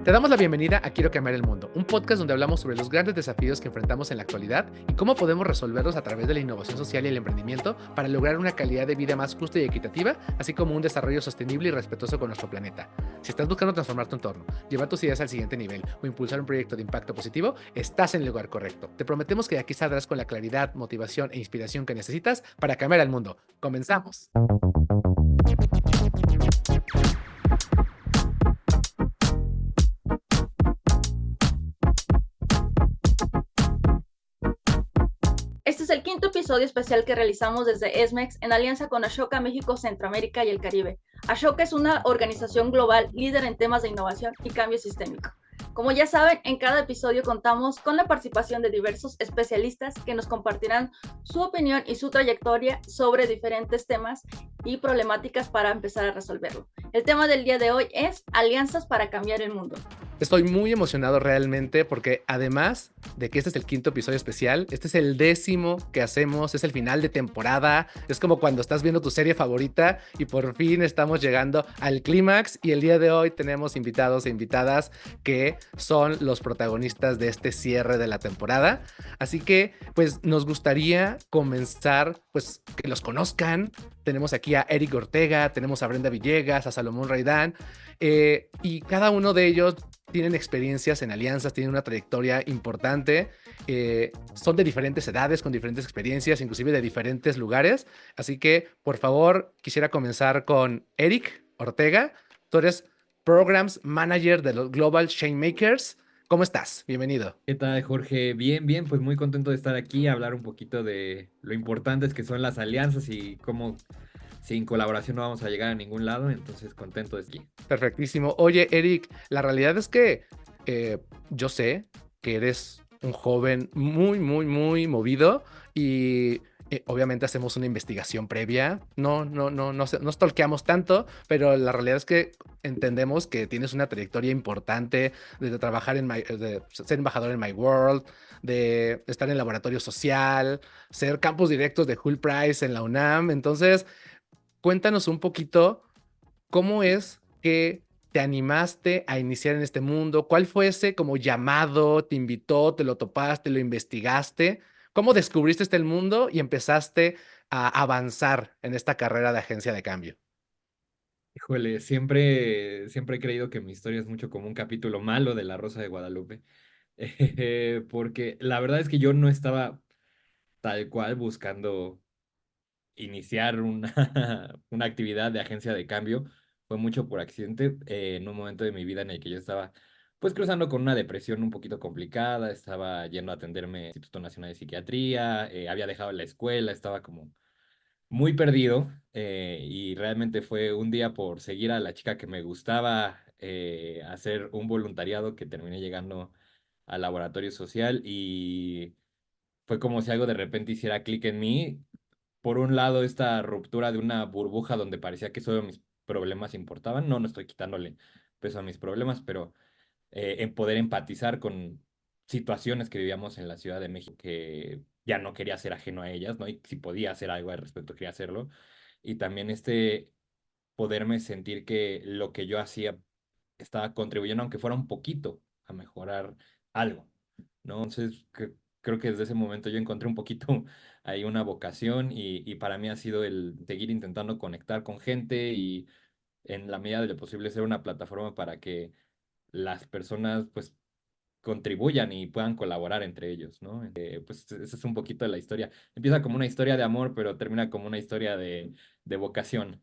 Te damos la bienvenida a Quiero Cambiar el Mundo, un podcast donde hablamos sobre los grandes desafíos que enfrentamos en la actualidad y cómo podemos resolverlos a través de la innovación social y el emprendimiento para lograr una calidad de vida más justa y equitativa, así como un desarrollo sostenible y respetuoso con nuestro planeta. Si estás buscando transformar tu entorno, llevar tus ideas al siguiente nivel o impulsar un proyecto de impacto positivo, estás en el lugar correcto. Te prometemos que de aquí saldrás con la claridad, motivación e inspiración que necesitas para cambiar el mundo. ¡Comenzamos! Este es el quinto episodio especial que realizamos desde ESMEX en alianza con Ashoka México, Centroamérica y el Caribe. Ashoka es una organización global líder en temas de innovación y cambio sistémico. Como ya saben, en cada episodio contamos con la participación de diversos especialistas que nos compartirán su opinión y su trayectoria sobre diferentes temas y problemáticas para empezar a resolverlo. El tema del día de hoy es alianzas para cambiar el mundo. Estoy muy emocionado realmente porque además de que este es el quinto episodio especial, este es el 10º que hacemos, es el final de temporada, es como cuando estás viendo tu serie favorita y por fin estamos llegando al clímax y el día de hoy tenemos invitados e invitadas que son los protagonistas de este cierre de la temporada. Así que pues nos gustaría comenzar pues que los conozcan. Tenemos aquí a Eric Ortega, tenemos a Brenda Villegas, a Salomón Raidán y cada uno de ellos tienen experiencias en alianzas, tienen una trayectoria importante, son de diferentes edades, con diferentes experiencias, inclusive de diferentes lugares. Así que, por favor, quisiera comenzar con Eric Ortega. Tú eres Programs Manager de los Global Changemakers. ¿Cómo estás? Bienvenido. ¿Qué tal, Jorge? Bien, bien, pues muy contento de estar aquí, a hablar un poquito de lo importantes que son las alianzas y cómo sin colaboración no vamos a llegar a ningún lado, entonces contento de estar aquí. Perfectísimo. Oye, Eric, la realidad es que yo sé que eres un joven muy movido y obviamente hacemos una investigación previa. No stalkeamos tanto, pero la realidad es que entendemos que tienes una trayectoria importante de trabajar de ser embajador en My World, de estar en laboratorio social, ser campus directos de Hull Price en la UNAM. Entonces, cuéntanos un poquito. ¿Cómo es que te animaste a iniciar en este mundo? ¿Cuál fue ese como llamado? ¿Te invitó? ¿Te lo topaste? ¿Lo investigaste? ¿Cómo descubriste este mundo y empezaste a avanzar en esta carrera de agencia de cambio? Híjole, siempre he creído que mi historia es mucho como un capítulo malo de La Rosa de Guadalupe, porque la verdad es que yo no estaba tal cual buscando iniciar una, una actividad de agencia de cambio. Fue mucho por accidente, en un momento de mi vida en el que yo estaba pues cruzando con una depresión un poquito complicada, estaba yendo a atenderme al Instituto Nacional de Psiquiatría, había dejado la escuela, estaba como muy perdido, y realmente fue un día por seguir a la chica que me gustaba, hacer un voluntariado que terminé llegando al laboratorio social y fue como si algo de repente hiciera clic en mí. Por un lado, esta ruptura de una burbuja donde parecía que solo mis problemas importaban. No estoy quitándole peso a mis problemas, pero en poder empatizar con situaciones que vivíamos en la Ciudad de México, que ya no quería ser ajeno a ellas, ¿no? Y si podía hacer algo al respecto, quería hacerlo. Y también poderme sentir que lo que yo hacía estaba contribuyendo, aunque fuera un poquito, a mejorar algo, ¿no? Entonces, creo que desde ese momento yo encontré un poquito ahí una vocación y para mí ha sido el seguir intentando conectar con gente y en la medida de lo posible ser una plataforma para que las personas pues contribuyan y puedan colaborar entre ellos, ¿no? Pues esa es un poquito de la historia. Empieza como una historia de amor, pero termina como una historia de vocación.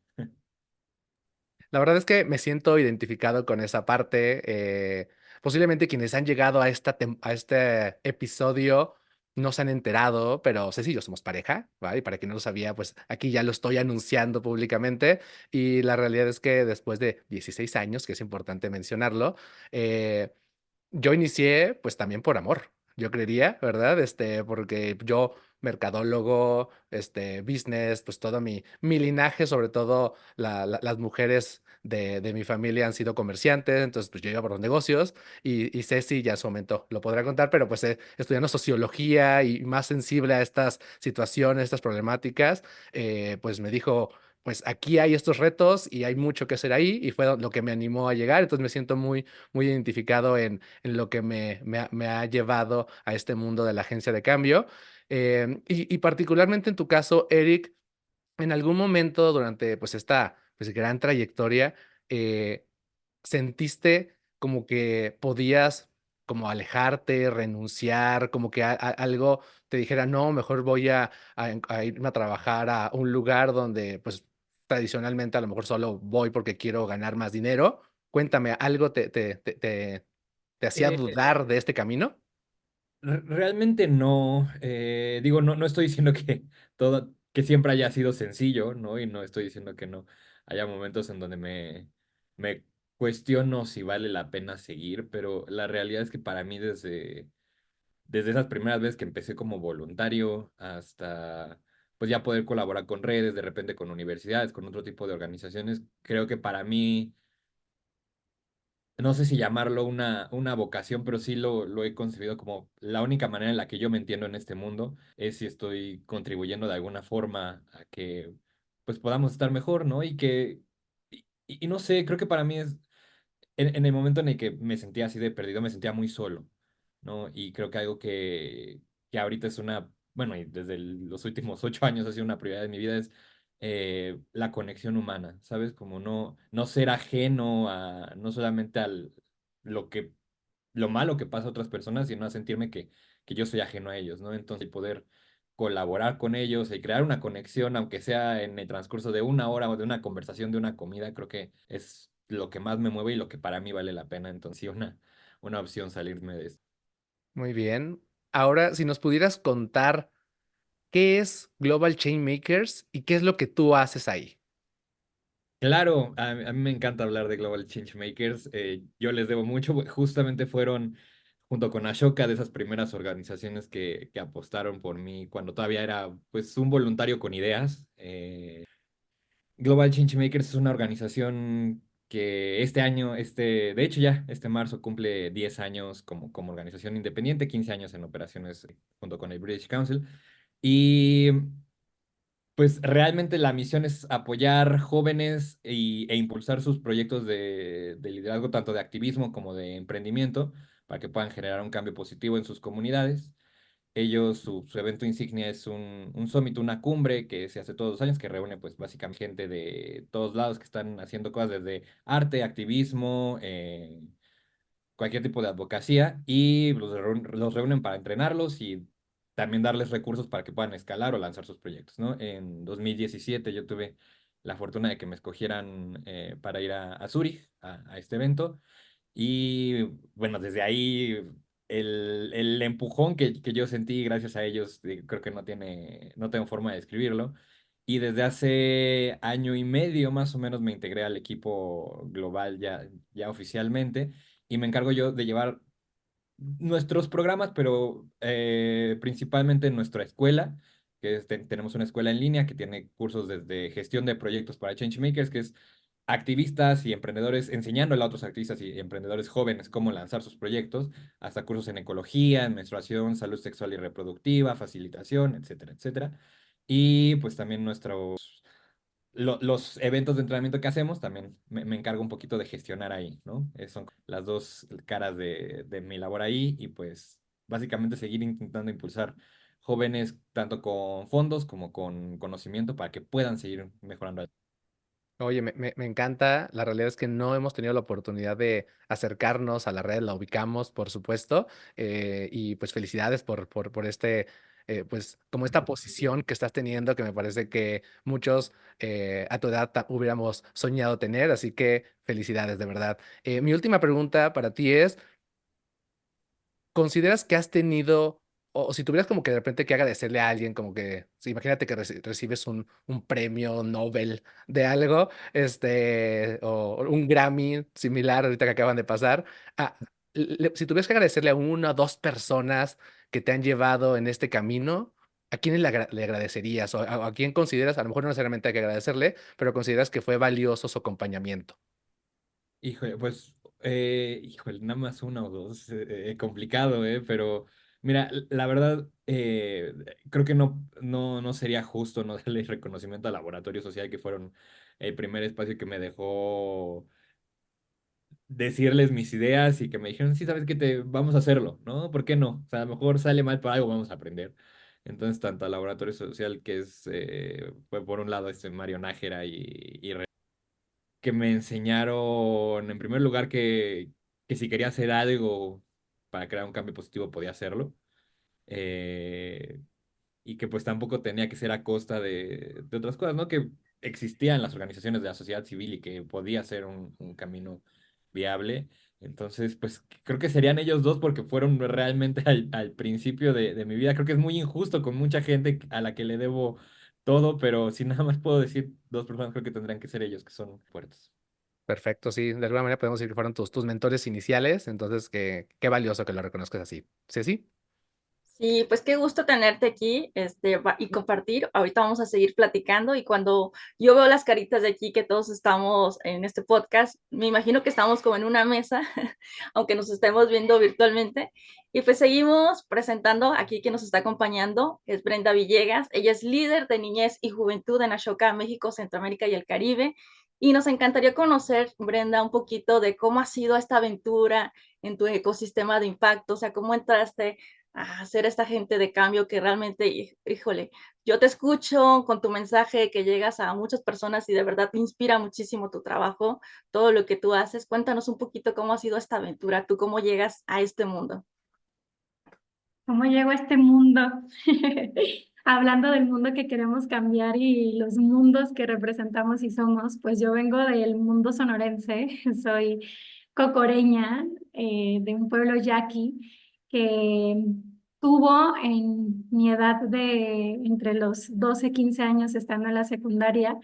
La verdad es que me siento identificado con esa parte. Posiblemente quienes han llegado a este episodio no se han enterado, pero Ceci y yo somos pareja, ¿vale? Y para quien no lo sabía, pues aquí ya lo estoy anunciando públicamente. Y la realidad es que después de 16 años, que es importante mencionarlo, eh, yo inicié pues también por amor, yo creería, ¿verdad? Porque yo, mercadólogo, business, pues todo mi linaje, sobre todo las mujeres de mi familia han sido comerciantes, entonces pues yo iba por los negocios y Ceci ya en su momento lo podrá contar, pero pues estudiando sociología y más sensible a estas situaciones, estas problemáticas, pues me dijo, pues aquí hay estos retos y hay mucho que hacer ahí y fue lo que me animó a llegar, entonces me siento muy identificado en lo que me ha llevado a este mundo de la agencia de cambio. Y particularmente en tu caso, Eric, en algún momento durante pues esta pues, gran trayectoria, eh, ¿sentiste como que podías como alejarte, renunciar, como que algo te dijera, no, mejor voy a irme a trabajar a un lugar donde pues tradicionalmente a lo mejor solo voy porque quiero ganar más dinero? Cuéntame, ¿algo te hacía Eh, dudar de este camino? Realmente no, digo, no estoy diciendo que que siempre haya sido sencillo, ¿no? Y no estoy diciendo que no haya momentos en donde me cuestiono si vale la pena seguir, pero la realidad es que para mí desde esas primeras veces que empecé como voluntario hasta pues ya poder colaborar con redes, de repente con universidades, con otro tipo de organizaciones, creo que para mí no sé si llamarlo una vocación, pero sí lo he concebido como la única manera en la que yo me entiendo en este mundo es si estoy contribuyendo de alguna forma a que pues podamos estar mejor, ¿no? Y no sé, creo que para mí es, en el momento en el que me sentía así de perdido, me sentía muy solo, ¿no? Y creo que algo que ahorita es bueno, y desde los últimos 8 años ha sido una prioridad de mi vida es la conexión humana, ¿sabes? Como no ser ajeno a, no solamente lo que, lo malo que pasa a otras personas, sino a sentirme que yo soy ajeno a ellos, ¿no? Entonces, poder colaborar con ellos y crear una conexión, aunque sea en el transcurso de una hora o de una conversación, de una comida, creo que es lo que más me mueve y lo que para mí vale la pena. Entonces, sí, una opción salirme de esto. Muy bien. Ahora, si nos pudieras contar qué es Global Chain Makers y qué es lo que tú haces ahí. Claro, a mí me encanta hablar de Global Changemakers. Yo les debo mucho, justamente fueron, junto con Ashoka, de esas primeras organizaciones que apostaron por mí cuando todavía era pues un voluntario con ideas. Global Changemakers es una organización que este año, de hecho ya, este marzo cumple 10 años como organización independiente, 15 años en operaciones junto con el British Council. Y pues realmente la misión es apoyar jóvenes e impulsar sus proyectos de liderazgo, tanto de activismo como de emprendimiento, para que puedan generar un cambio positivo en sus comunidades. Ellos, su evento insignia es un summit, una cumbre que se hace todos los años, que reúne pues básicamente gente de todos lados que están haciendo cosas desde arte, activismo, cualquier tipo de advocacia y los reúnen para entrenarlos y también darles recursos para que puedan escalar o lanzar sus proyectos, ¿no? En 2017 yo tuve la fortuna de que me escogieran para ir a Zúrich, a este evento. Y bueno, desde ahí el empujón que yo sentí gracias a ellos, creo que no tengo forma de describirlo. Y desde hace año y medio más o menos me integré al equipo global ya oficialmente y me encargo yo de llevar nuestros programas, pero principalmente en nuestra escuela, tenemos una escuela en línea que tiene cursos desde gestión de proyectos para Changemakers, que es activistas y emprendedores enseñándole a otros activistas y emprendedores jóvenes cómo lanzar sus proyectos, hasta cursos en ecología, en menstruación, salud sexual y reproductiva, facilitación, etcétera, etcétera. Y pues también los eventos de entrenamiento que hacemos, también me encargo un poquito de gestionar ahí, ¿no? Son las dos caras de mi labor ahí y pues básicamente seguir intentando impulsar jóvenes tanto con fondos como con conocimiento para que puedan seguir mejorando. Oye, me encanta. La realidad es que no hemos tenido la oportunidad de acercarnos a la red, la ubicamos, por supuesto. Y pues felicidades por pues como esta posición que estás teniendo, que me parece que muchos a tu edad hubiéramos soñado tener. Así que felicidades, de verdad. Mi última pregunta para ti es, ¿consideras que has tenido, o si tuvieras como que de repente que agradecerle a alguien, como que, sí, imagínate que recibes un premio Nobel de algo, o un Grammy similar ahorita que acaban de pasar, ah, si tuvieras que agradecerle a una o dos personas que te han llevado en este camino, ¿a quién le agradecerías? O a quién consideras, a lo mejor no necesariamente hay que agradecerle, pero consideras que fue valioso su acompañamiento? Híjole, pues, híjole, nada más una o dos, complicado, pero Mira, la verdad, creo que no sería justo no darle reconocimiento al Laboratorio Social, que fueron el primer espacio que me dejó decirles mis ideas y que me dijeron, sí, sabes que vamos a hacerlo, ¿no? ¿Por qué no? O sea, a lo mejor sale mal, pero algo vamos a aprender. Entonces, tanto al Laboratorio Social, que fue por un lado Mario Nájera que me enseñaron, en primer lugar, que si quería hacer algo para crear un cambio positivo, podía hacerlo. Eh, y que pues tampoco tenía que ser a costa de otras cosas, ¿no? Que existían las organizaciones de la sociedad civil y que podía ser un camino viable. Entonces, pues creo que serían ellos dos porque fueron realmente al principio de mi vida. Creo que es muy injusto con mucha gente a la que le debo todo, pero si nada más puedo decir dos personas, creo que tendrían que ser ellos, que son fuertes. Perfecto, sí. De alguna manera podemos decir que fueron tus mentores iniciales, entonces qué valioso que lo reconozcas así. Sí, sí. Sí, pues qué gusto tenerte aquí, y compartir. Ahorita vamos a seguir platicando y cuando yo veo las caritas de aquí que todos estamos en este podcast, me imagino que estamos como en una mesa, aunque nos estemos viendo virtualmente. Y pues seguimos presentando aquí que nos está acompañando, es Brenda Villegas. Ella es líder de niñez y juventud en Ashoka, México, Centroamérica y el Caribe. Y nos encantaría conocer, Brenda, un poquito de cómo ha sido esta aventura en tu ecosistema de impacto, o sea, cómo entraste a ser esta gente de cambio que realmente, híjole, yo te escucho con tu mensaje que llegas a muchas personas y de verdad te inspira muchísimo tu trabajo, todo lo que tú haces. Cuéntanos un poquito cómo ha sido esta aventura, tú cómo llegas a este mundo. ¿Cómo llego a este mundo? Hablando del mundo que queremos cambiar y los mundos que representamos y somos, pues yo vengo del mundo sonorense, soy cocoreña de un pueblo yaqui que tuvo en mi edad de entre los 12 15 años estando en la secundaria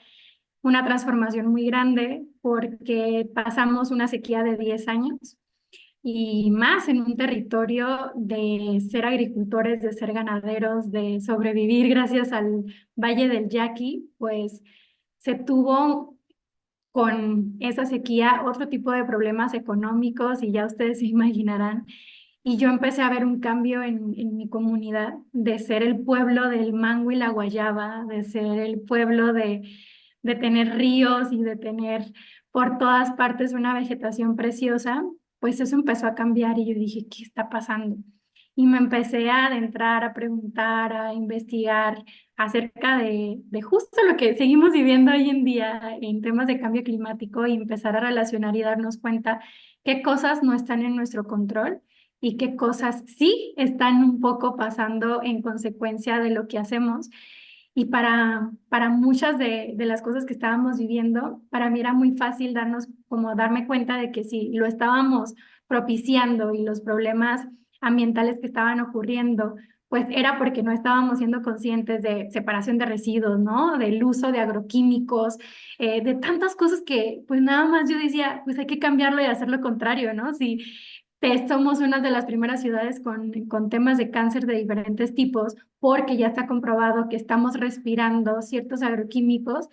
una transformación muy grande porque pasamos una sequía de 10 años y más en un territorio de ser agricultores, de ser ganaderos, de sobrevivir gracias al Valle del Yaqui, pues se tuvo con esa sequía otro tipo de problemas económicos y ya ustedes se imaginarán. Y yo empecé a ver un cambio en mi comunidad, de ser el pueblo del mango y la guayaba, de ser el pueblo de tener ríos y de tener por todas partes una vegetación preciosa, pues eso empezó a cambiar y yo dije, ¿qué está pasando? Y me empecé a adentrar, a preguntar, a investigar acerca de justo lo que seguimos viviendo hoy en día en temas de cambio climático y empezar a relacionar y darnos cuenta qué cosas no están en nuestro control y qué cosas sí están un poco pasando en consecuencia de lo que hacemos. Y para muchas de las cosas que estábamos viviendo, para mí era muy fácil darme cuenta de que si lo estábamos propiciando y los problemas ambientales que estaban ocurriendo, pues era porque no estábamos siendo conscientes de separación de residuos, ¿no? Del uso de agroquímicos, de tantas cosas que pues nada más yo decía, pues hay que cambiarlo y hacer lo contrario, ¿no? Si somos una de las primeras ciudades con temas de cáncer de diferentes tipos, porque ya está comprobado que estamos respirando ciertos agroquímicos,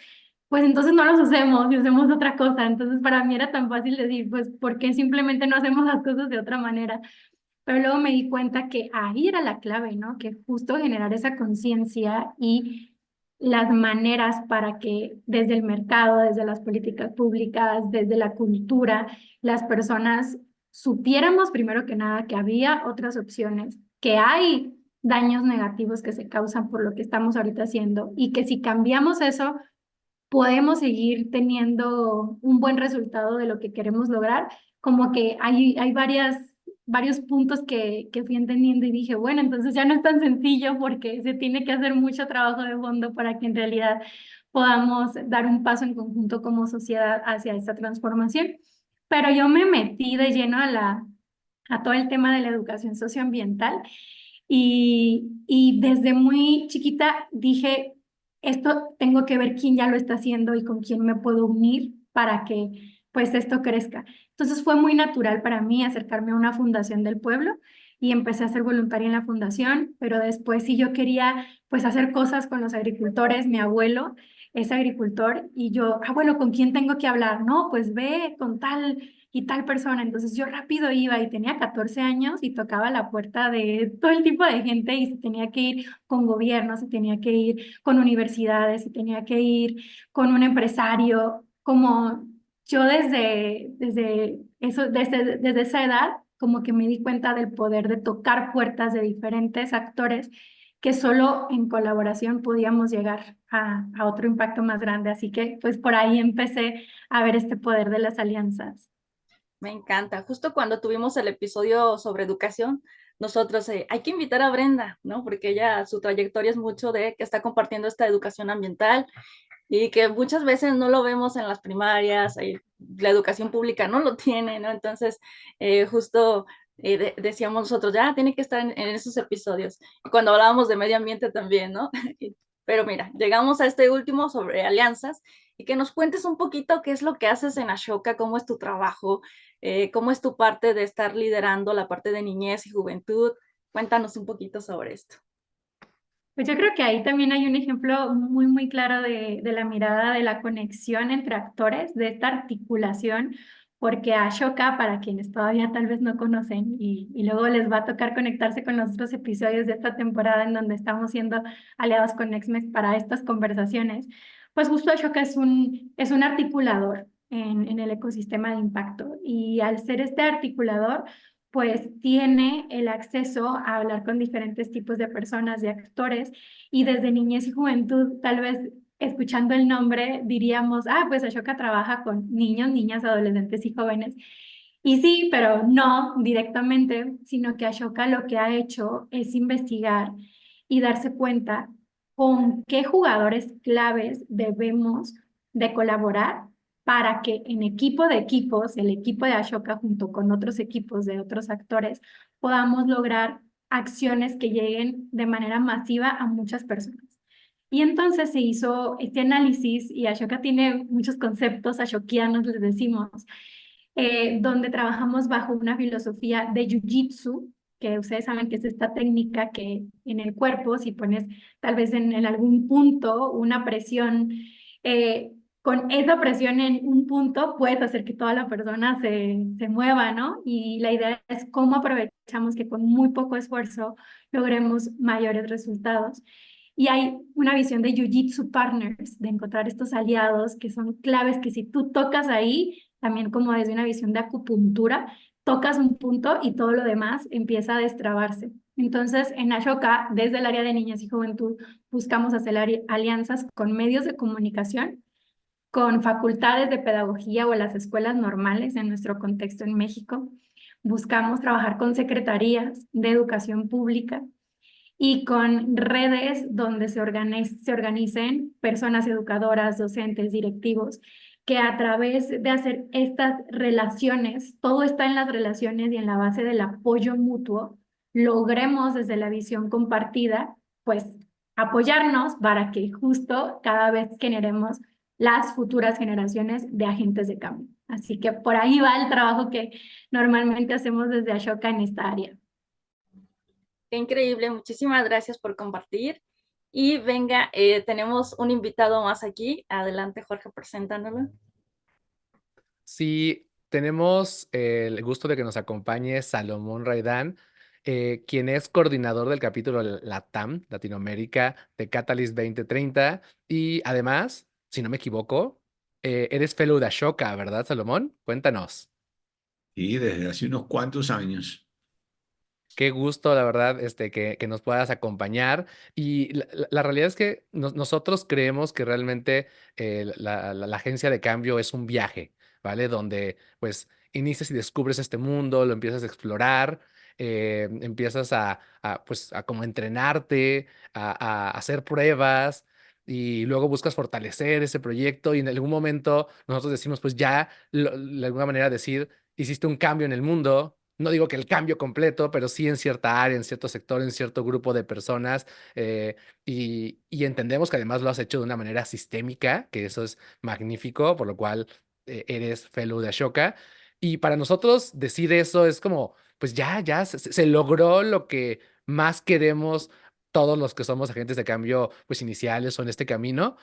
pues entonces no los usemos y usemos otra cosa. Entonces para mí era tan fácil decir, pues, ¿por qué simplemente no hacemos las cosas de otra manera? Pero luego me di cuenta que ahí era la clave, ¿no? Que justo generar esa conciencia y las maneras para que desde el mercado, desde las políticas públicas, desde la cultura, las personas supiéramos primero que nada que había otras opciones, que hay daños negativos que se causan por lo que estamos ahorita haciendo y que si cambiamos eso, podemos seguir teniendo un buen resultado de lo que queremos lograr. Como que hay varios puntos que fui entendiendo y dije, bueno, entonces ya no es tan sencillo porque se tiene que hacer mucho trabajo de fondo para que en realidad podamos dar un paso en conjunto como sociedad hacia esta transformación. Pero yo me metí de lleno a todo el tema de la educación socioambiental y desde muy chiquita dije, esto tengo que ver quién ya lo está haciendo y con quién me puedo unir para que pues esto crezca. Entonces fue muy natural para mí acercarme a una fundación del pueblo y empecé a ser voluntaria en la fundación, pero después sí yo quería pues hacer cosas con los agricultores, mi abuelo es agricultor y yo, abuelo, ¿con quién tengo que hablar? No, pues ve con tal y tal persona. Entonces yo rápido iba y tenía 14 años y tocaba la puerta de todo el tipo de gente y se tenía que ir con gobiernos, se tenía que ir con universidades, se tenía que ir con un empresario, como yo desde esa edad, como que me di cuenta del poder de tocar puertas de diferentes actores que solo en colaboración podíamos llegar a otro impacto más grande. Así que pues por ahí empecé a ver este poder de las alianzas. Me encanta. Justo cuando tuvimos el episodio sobre educación, nosotros hay que invitar a Brenda, ¿no? Porque ella, su trayectoria es mucho de que está compartiendo esta educación ambiental y que muchas veces no lo vemos en las primarias, la educación pública no lo tiene, ¿no? Entonces, justo decíamos nosotros, ya tiene que estar en esos episodios. Y cuando hablábamos de medio ambiente también, ¿no? Pero mira, llegamos a este último sobre alianzas y que nos cuentes un poquito qué es lo que haces en Ashoka, cómo es tu trabajo, cómo es tu parte de estar liderando la parte de niñez y juventud. Cuéntanos un poquito sobre esto. Pues yo creo que ahí también hay un ejemplo muy, muy claro de la mirada de la conexión entre actores, de esta articulación, porque Ashoka, para quienes todavía tal vez no conocen, y luego les va a tocar conectarse con los otros episodios de esta temporada en donde estamos siendo aliados con Nexmex para estas conversaciones, pues justo Ashoka es un articulador en el ecosistema de impacto. Y al ser este articulador, pues tiene el acceso a hablar con diferentes tipos de personas, de actores, y desde niñez y juventud, tal vez escuchando el nombre diríamos, ah, pues Ashoka trabaja con niños, niñas, adolescentes y jóvenes. Y sí, pero no directamente, sino que Ashoka lo que ha hecho es investigar y darse cuenta con qué jugadores claves debemos de colaborar para que en equipo de equipos, el equipo de Ashoka junto con otros equipos de otros actores, podamos lograr acciones que lleguen de manera masiva a muchas personas. Y entonces se hizo este análisis y Ashoka tiene muchos conceptos ashokianos, les decimos, donde trabajamos bajo una filosofía de Jiu-Jitsu, que ustedes saben que es esta técnica que en el cuerpo, si pones tal vez en algún punto una presión, con esa presión en un punto puedes hacer que toda la persona se mueva, ¿no? Y la idea es cómo aprovechamos que con muy poco esfuerzo logremos mayores resultados. Y hay una visión de Jiu-Jitsu Partners, de encontrar estos aliados que son claves que si tú tocas ahí, también como desde una visión de acupuntura, tocas un punto y todo lo demás empieza a destrabarse. Entonces, en Ashoka, desde el área de niñas y juventud, buscamos hacer alianzas con medios de comunicación, con facultades de pedagogía o las escuelas normales en nuestro contexto en México. Buscamos trabajar con secretarías de educación pública y con redes donde se organicen personas educadoras, docentes, directivos, que a través de hacer estas relaciones, todo está en las relaciones y en la base del apoyo mutuo, logremos desde la visión compartida, pues apoyarnos para que justo cada vez generemos las futuras generaciones de agentes de cambio. Así que por ahí va el trabajo que normalmente hacemos desde Ashoka en esta área. Qué increíble, muchísimas gracias por compartir. Y venga, tenemos un invitado más aquí. Adelante, Jorge, presentándolo. Sí, tenemos el gusto de que nos acompañe Salomón Raidán, quien es coordinador del capítulo LATAM, Latinoamérica, de Catalyst 2030. Y además, si no me equivoco, eres fellow de Ashoka, ¿verdad, Salomón? Cuéntanos. Y desde hace unos cuantos años. Qué gusto, la verdad, que nos puedas acompañar. Y la realidad es que nosotros creemos que realmente la agencia de cambio es un viaje, ¿vale? Donde pues inicias y descubres este mundo, lo empiezas a explorar, empiezas pues, a como entrenarte, a hacer pruebas. Y luego buscas fortalecer ese proyecto y en algún momento nosotros decimos, pues ya, de alguna manera decir, hiciste un cambio en el mundo. No digo que el cambio completo, pero sí en cierta área, en cierto sector, en cierto grupo de personas. Y entendemos que además lo has hecho de una manera sistémica, que eso es magnífico, por lo cual eres fellow de Ashoka. Y para nosotros decir eso es como, pues ya se logró lo que más queremos todos los que somos agentes de cambio, pues iniciales o en este camino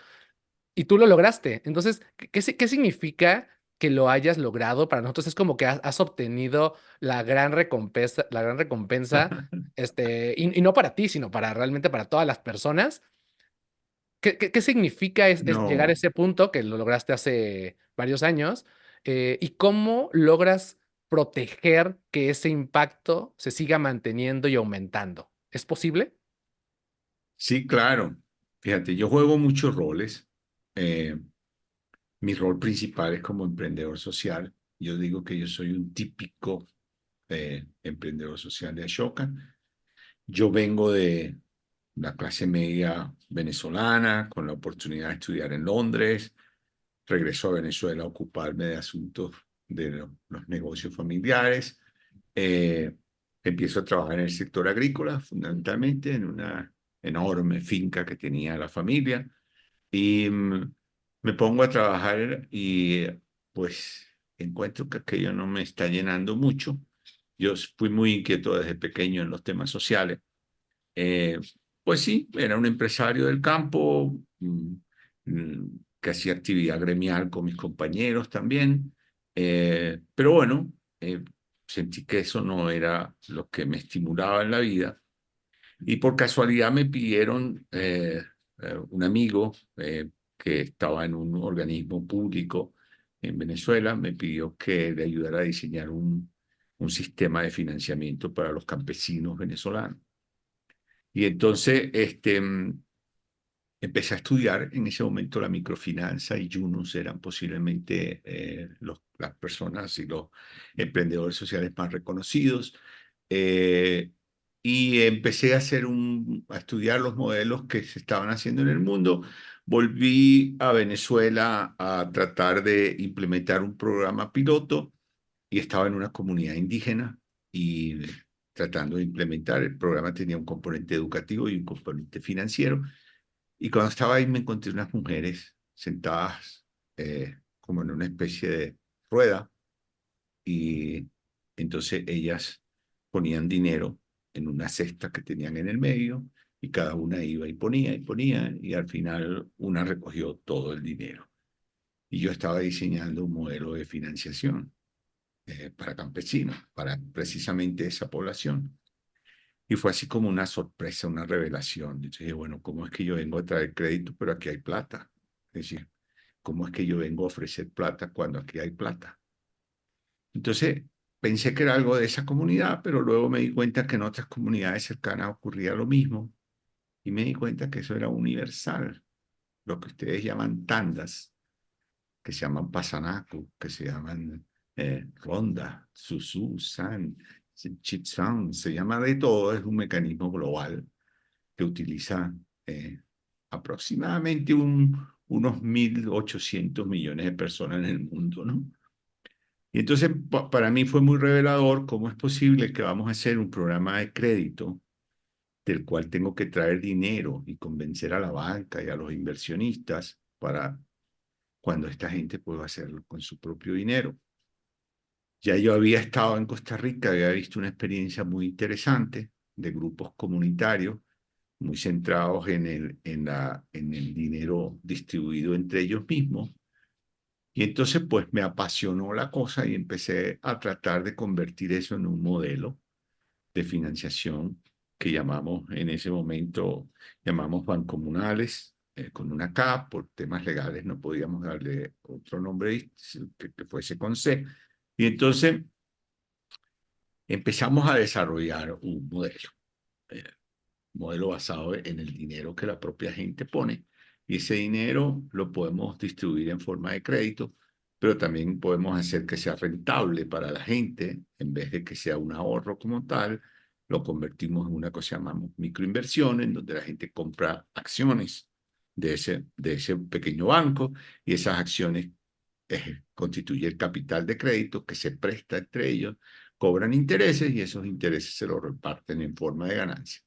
y tú lo lograste. Entonces, ¿qué significa que lo hayas logrado. Para nosotros es como que has obtenido la gran recompensa, y no para ti, sino para realmente para todas las personas. ¿Qué significa llegar a No, ese punto que lo lograste hace varios años? ¿Y cómo logras proteger que ese impacto se siga manteniendo y aumentando? ¿Es posible? sí, claro. Fíjate, yo juego muchos roles. Eh, Mi rol principal es como emprendedor social. Yo digo que yo soy un típico emprendedor social de Ashoka. Yo vengo de la clase media venezolana, con la oportunidad de estudiar en Londres. Regreso a Venezuela a ocuparme de asuntos de los negocios familiares. Eh, Empiezo a trabajar en el sector agrícola, fundamentalmente en una enorme finca que tenía la familia. Y me pongo a trabajar y pues encuentro que aquello no me está llenando mucho. Yo fui muy inquieto desde pequeño en los temas sociales. Eh, pues sí, era un empresario del campo, que hacía actividad gremial con mis compañeros también. Pero bueno, sentí que eso no era lo que me estimulaba en la vida. Y por casualidad me pidieron, un amigo que estaba en un organismo público en Venezuela, me pidió que le ayudara a diseñar un sistema de financiamiento para los campesinos venezolanos. Y entonces empecé a estudiar en ese momento la microfinanza, y Yunus eran posiblemente las personas y los emprendedores sociales más reconocidos. Eh, y empecé a estudiar los modelos que se estaban haciendo en el mundo. Volví a Venezuela a tratar de implementar un programa piloto, y estaba en una comunidad indígena y tratando de implementar. El programa tenía un componente educativo y un componente financiero. Y cuando estaba ahí me encontré unas mujeres sentadas como en una especie de rueda, y entonces ellas ponían dinero en una cesta que tenían en el medio, y cada una iba y ponía, y al final una recogió todo el dinero. Y yo estaba diseñando un modelo de financiación para campesinos, para precisamente esa población. Y fue así como una sorpresa, una revelación. Yo dije, bueno, ¿cómo es que yo vengo a traer crédito, pero aquí hay plata? Es decir, ¿cómo es que yo vengo a ofrecer plata cuando aquí hay plata? Entonces, pensé que era algo de esa comunidad, pero luego me di cuenta que en otras comunidades cercanas ocurría lo mismo, y me di cuenta que eso era universal, lo que ustedes llaman tandas, que se llaman pasanacu, que se llaman ronda, susú, san, chitsán, se llama de todo. Es un mecanismo global que utiliza aproximadamente unos 1.800 millones de personas en el mundo, ¿no? Y entonces para mí fue muy revelador cómo es posible que vamos a hacer un programa de crédito del cual tengo que traer dinero y convencer a la banca y a los inversionistas para cuando esta gente pueda hacerlo con su propio dinero. Ya yo había estado en Costa Rica, había visto una experiencia muy interesante de grupos comunitarios muy centrados en el dinero distribuido entre ellos mismos. Y entonces pues me apasionó la cosa y empecé a tratar de convertir eso en un modelo de financiación que llamamos en ese momento, llamamos bancomunales, con una K. Por temas legales no podíamos darle otro nombre que fuese con C. Y entonces empezamos a desarrollar un eh, modelo basado en el dinero que la propia gente pone. Y ese dinero lo podemos distribuir en forma de crédito, pero también podemos hacer que sea rentable para la gente. En vez de que sea un ahorro como tal, lo convertimos en una cosa que llamamos microinversión, en donde la gente compra acciones de ese pequeño banco, y esas acciones constituyen el capital de crédito que se presta entre ellos, cobran intereses, y esos intereses se los reparten en forma de ganancia.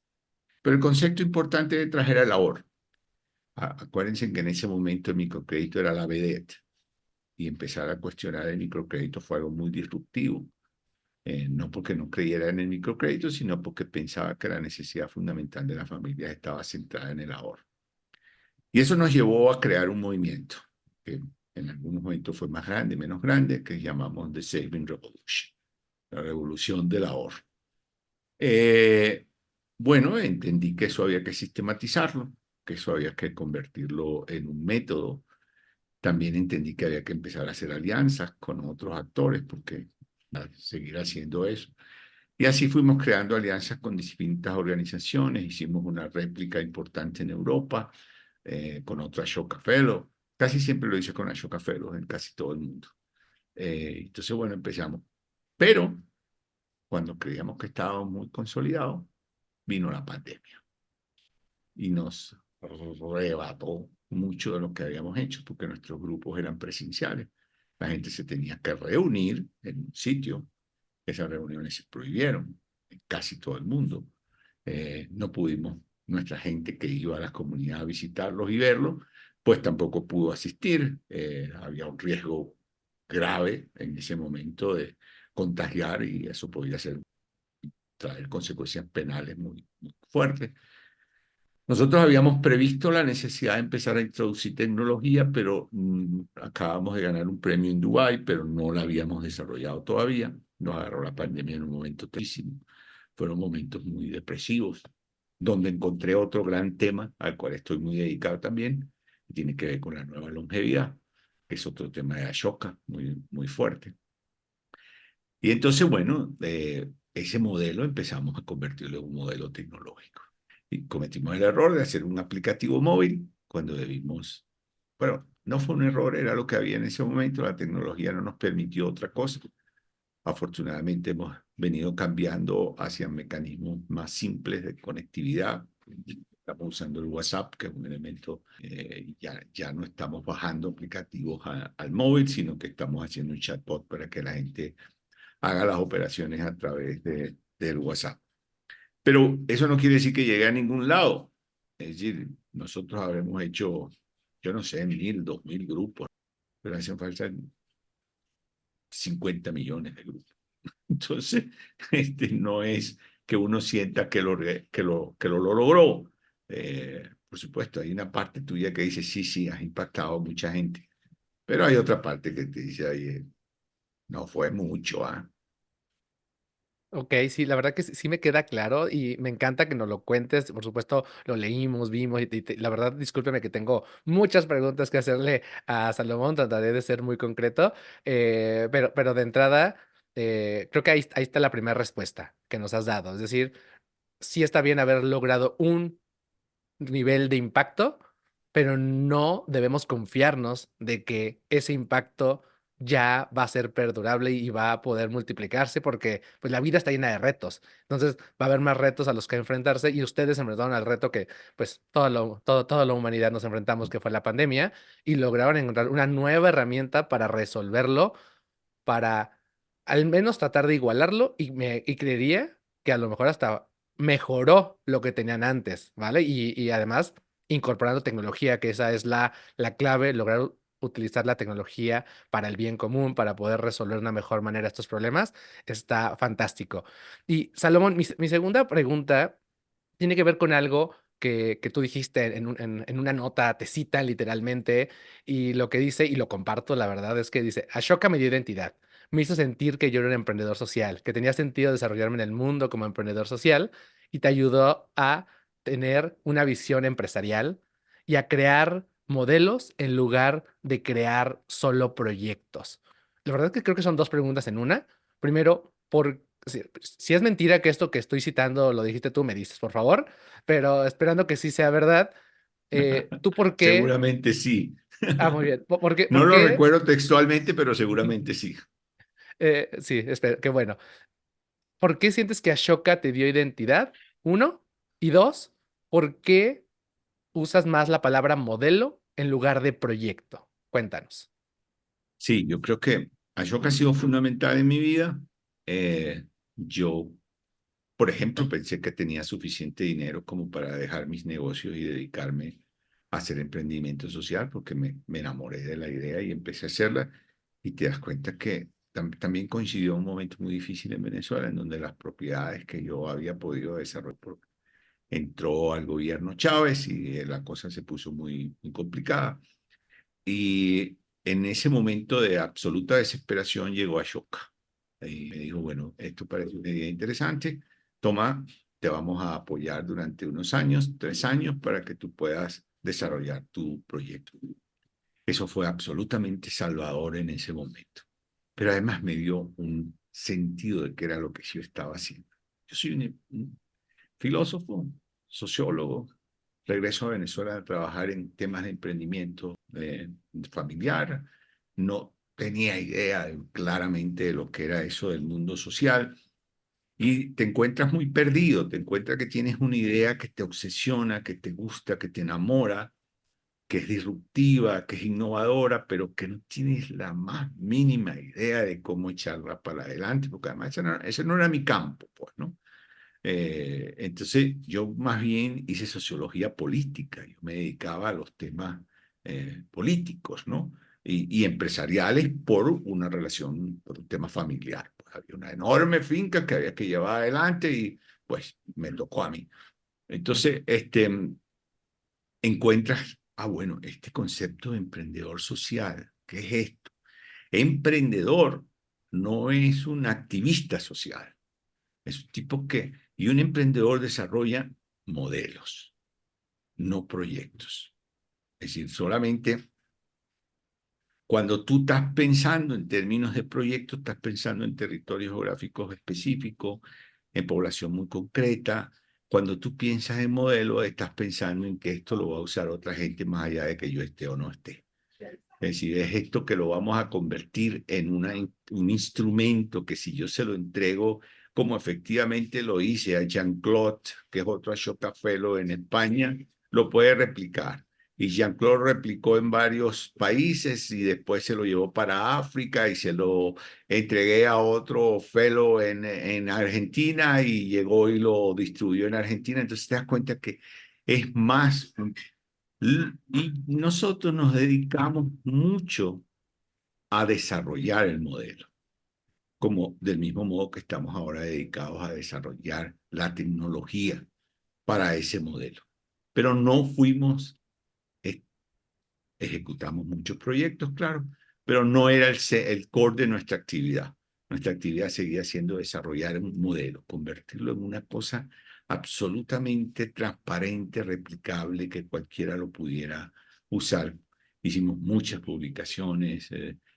Pero el concepto importante detrás era el ahorro. Acuérdense que en ese momento el microcrédito era la vedette, y empezar a cuestionar el microcrédito fue algo muy disruptivo. No porque no creyera en el microcrédito, sino porque pensaba que la necesidad fundamental de las familias estaba centrada en el ahorro. Y eso nos llevó a crear un movimiento que en algunos momentos fue más grande, menos grande, que llamamos The Saving Revolution, la revolución del ahorro. Bueno, entendí que eso había que sistematizarlo, que eso había que convertirlo en un método. También entendí que había que empezar a hacer alianzas con otros actores, porque seguir haciendo eso. Y así fuimos creando alianzas con distintas organizaciones, hicimos una réplica importante en Europa, con otra Ashoka Fellow. Casi siempre lo hice con Ashoka Fellow en casi todo el mundo. Entonces, bueno, empezamos. Pero cuando creíamos que estábamos muy consolidados, vino la pandemia y nos arrebató mucho de lo que habíamos hecho, porque nuestros grupos eran presenciales. La gente se tenía que reunir en un sitio. Esas reuniones se prohibieron en casi todo el mundo. No pudimos, nuestra gente que iba a las comunidades a visitarlos y verlos, pues tampoco pudo asistir. Había un riesgo grave en ese momento de contagiar y eso podía traer consecuencias penales muy fuertes. Nosotros habíamos previsto la necesidad de empezar a introducir tecnología, pero acabamos de ganar un premio en Dubái, pero no la habíamos desarrollado todavía. Nos agarró la pandemia en un momento tristísimo. Fueron momentos muy depresivos, donde encontré otro gran tema al cual estoy muy dedicado también, que tiene que ver con la nueva longevidad, que es otro tema de Ashoka muy fuerte. Y entonces, bueno, ese modelo empezamos a convertirlo en un modelo tecnológico. Y cometimos el error de hacer un aplicativo móvil cuando debimos, bueno, no fue un error, era lo que había en ese momento, la tecnología no nos permitió otra cosa. Afortunadamente hemos venido cambiando hacia mecanismos más simples de conectividad. Estamos usando el WhatsApp, que es un elemento, ya no estamos bajando aplicativos al móvil, sino que estamos haciendo un chatbot para que la gente haga las operaciones a través del WhatsApp. Pero eso no quiere decir que llegue a ningún lado. Es decir, nosotros habremos hecho, yo no sé, 1.000, 2.000 grupos, pero hacen falta 50 millones de grupos. Entonces, no es que uno sienta que lo logró. Por supuesto, hay una parte tuya que dice, sí, has impactado a mucha gente. Pero hay otra parte que te dice, oye, no fue mucho, ¿ah? Ok, sí, la verdad que sí me queda claro y me encanta que nos lo cuentes. Por supuesto, lo leímos, vimos y la verdad, discúlpeme que tengo muchas preguntas que hacerle a Salomón, trataré de ser muy concreto, pero de entrada, creo que ahí está la primera respuesta que nos has dado. Es decir, sí está bien haber logrado un nivel de impacto, pero no debemos confiarnos de que ese impacto ya va a ser perdurable y va a poder multiplicarse porque pues la vida está llena de retos. Entonces va a haber más retos a los que enfrentarse y ustedes se enfrentaron al reto que pues toda la humanidad nos enfrentamos, que fue la pandemia, y lograron encontrar una nueva herramienta para resolverlo, para al menos tratar de igualarlo y creería que a lo mejor hasta mejoró lo que tenían antes, ¿vale? Y además incorporando tecnología, que esa es la clave, lograr utilizar la tecnología para el bien común, para poder resolver de una mejor manera estos problemas, está fantástico. Y Salomón, mi segunda pregunta tiene que ver con algo que tú dijiste en una nota, te cita literalmente, y lo que dice, y lo comparto, la verdad es que dice, Ashoka me dio identidad, me hizo sentir que yo era un emprendedor social, que tenía sentido desarrollarme en el mundo como emprendedor social, y te ayudó a tener una visión empresarial y a crear modelos en lugar de crear solo proyectos. La verdad es que creo que son dos preguntas en una. Primero, si es mentira que esto que estoy citando lo dijiste tú, me dices, por favor, pero esperando que sí sea verdad, ¿tú por qué? Seguramente sí. Ah, muy bien. No ¿Por lo qué? recuerdo textualmente, pero seguramente sí. Sí, espera, qué bueno. ¿Por qué sientes que Ashoka te dio identidad? Uno. Y dos, ¿por qué usas más la palabra modelo en lugar de proyecto? Cuéntanos. Sí, yo creo que Ashoka ha sido fundamental en mi vida. Yo, por ejemplo, pensé que tenía suficiente dinero como para dejar mis negocios y dedicarme a hacer emprendimiento social, porque me enamoré de la idea y empecé a hacerla. Y te das cuenta que también coincidió un momento muy difícil en Venezuela, en donde las propiedades que yo había podido desarrollar, entró al gobierno Chávez y la cosa se puso muy complicada. Y en ese momento de absoluta desesperación llegó Ashoka. Y me dijo, bueno, esto parece una idea interesante, toma, te vamos a apoyar durante unos años, 3 años, para que tú puedas desarrollar tu proyecto. Eso fue absolutamente salvador en ese momento. Pero además me dio un sentido de qué era lo que yo estaba haciendo. Yo soy un filósofo, sociólogo, regreso a Venezuela a trabajar en temas de emprendimiento familiar. No tenía idea claramente de lo que era eso del mundo social. Y te encuentras muy perdido, te encuentras que tienes una idea que te obsesiona, que te gusta, que te enamora, que es disruptiva, que es innovadora, pero que no tienes la más mínima idea de cómo echarla para adelante, porque además ese no era mi campo, pues, ¿no? Entonces yo más bien hice sociología política, yo me dedicaba a los temas políticos, ¿no? Y empresariales por una relación, por un tema familiar. Pues había una enorme finca que había que llevar adelante y pues me tocó a mí. Entonces, encuentras, bueno, este concepto de emprendedor social, ¿qué es esto? Emprendedor no es un activista social, es un tipo que, y un emprendedor desarrolla modelos, no proyectos. Es decir, solamente cuando tú estás pensando en términos de proyectos, estás pensando en territorios geográficos específicos, en población muy concreta. Cuando tú piensas en modelo, estás pensando en que esto lo va a usar otra gente más allá de que yo esté o no esté. Es decir, es esto que lo vamos a convertir en un instrumento que si yo se lo entrego, como efectivamente lo hice a Jean-Claude, que es otro Ashoka Fellow en España, lo puede replicar. Y Jean-Claude replicó en varios países y después se lo llevó para África y se lo entregué a otro fellow en Argentina y llegó y lo distribuyó en Argentina. Entonces te das cuenta que es más. Y nosotros nos dedicamos mucho a desarrollar el modelo, como del mismo modo que estamos ahora dedicados a desarrollar la tecnología para ese modelo. Pero no fuimos, ejecutamos muchos proyectos, claro, pero no era el core de nuestra actividad. Nuestra actividad seguía siendo desarrollar un modelo, convertirlo en una cosa absolutamente transparente, replicable, que cualquiera lo pudiera usar. Hicimos muchas publicaciones,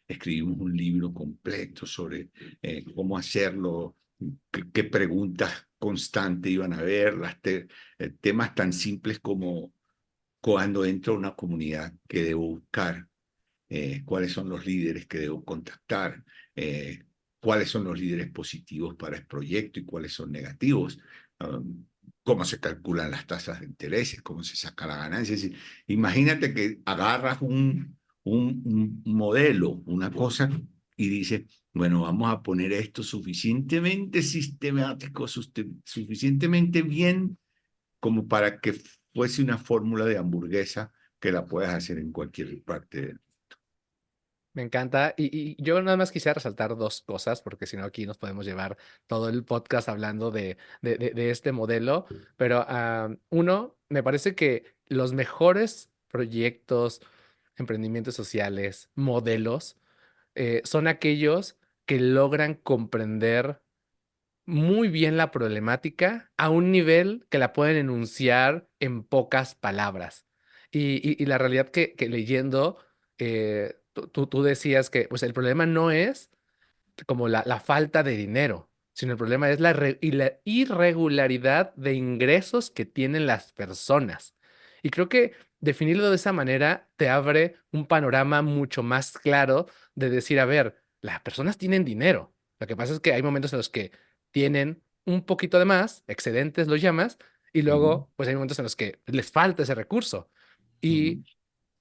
escribimos un libro completo sobre cómo hacerlo, qué preguntas constantes iban a haber, temas tan simples como cuando entro a una comunidad que debo buscar, cuáles son los líderes que debo contactar, cuáles son los líderes positivos para el proyecto y cuáles son negativos, cómo se calculan las tasas de intereses, cómo se saca la ganancia. Es decir, imagínate que agarras un modelo, una cosa, y dices, bueno, vamos a poner esto suficientemente sistemático, suficientemente bien como para que fuese una fórmula de hamburguesa que la puedas hacer en cualquier parte del. Me encanta. Y yo nada más quisiera resaltar dos cosas, porque si no aquí nos podemos llevar todo el podcast hablando de este modelo. Pero uno, me parece que los mejores proyectos, emprendimientos sociales, modelos, son aquellos que logran comprender muy bien la problemática a un nivel que la pueden enunciar en pocas palabras. Y la realidad que leyendo, tú decías que pues el problema no es como la falta de dinero, sino el problema es la irregularidad de ingresos que tienen las personas. Y creo que definirlo de esa manera te abre un panorama mucho más claro de decir, a ver, las personas tienen dinero. Lo que pasa es que hay momentos en los que tienen un poquito de más, excedentes los llamas, y Ujú, luego pues hay momentos en los que les falta ese recurso. ujú, Y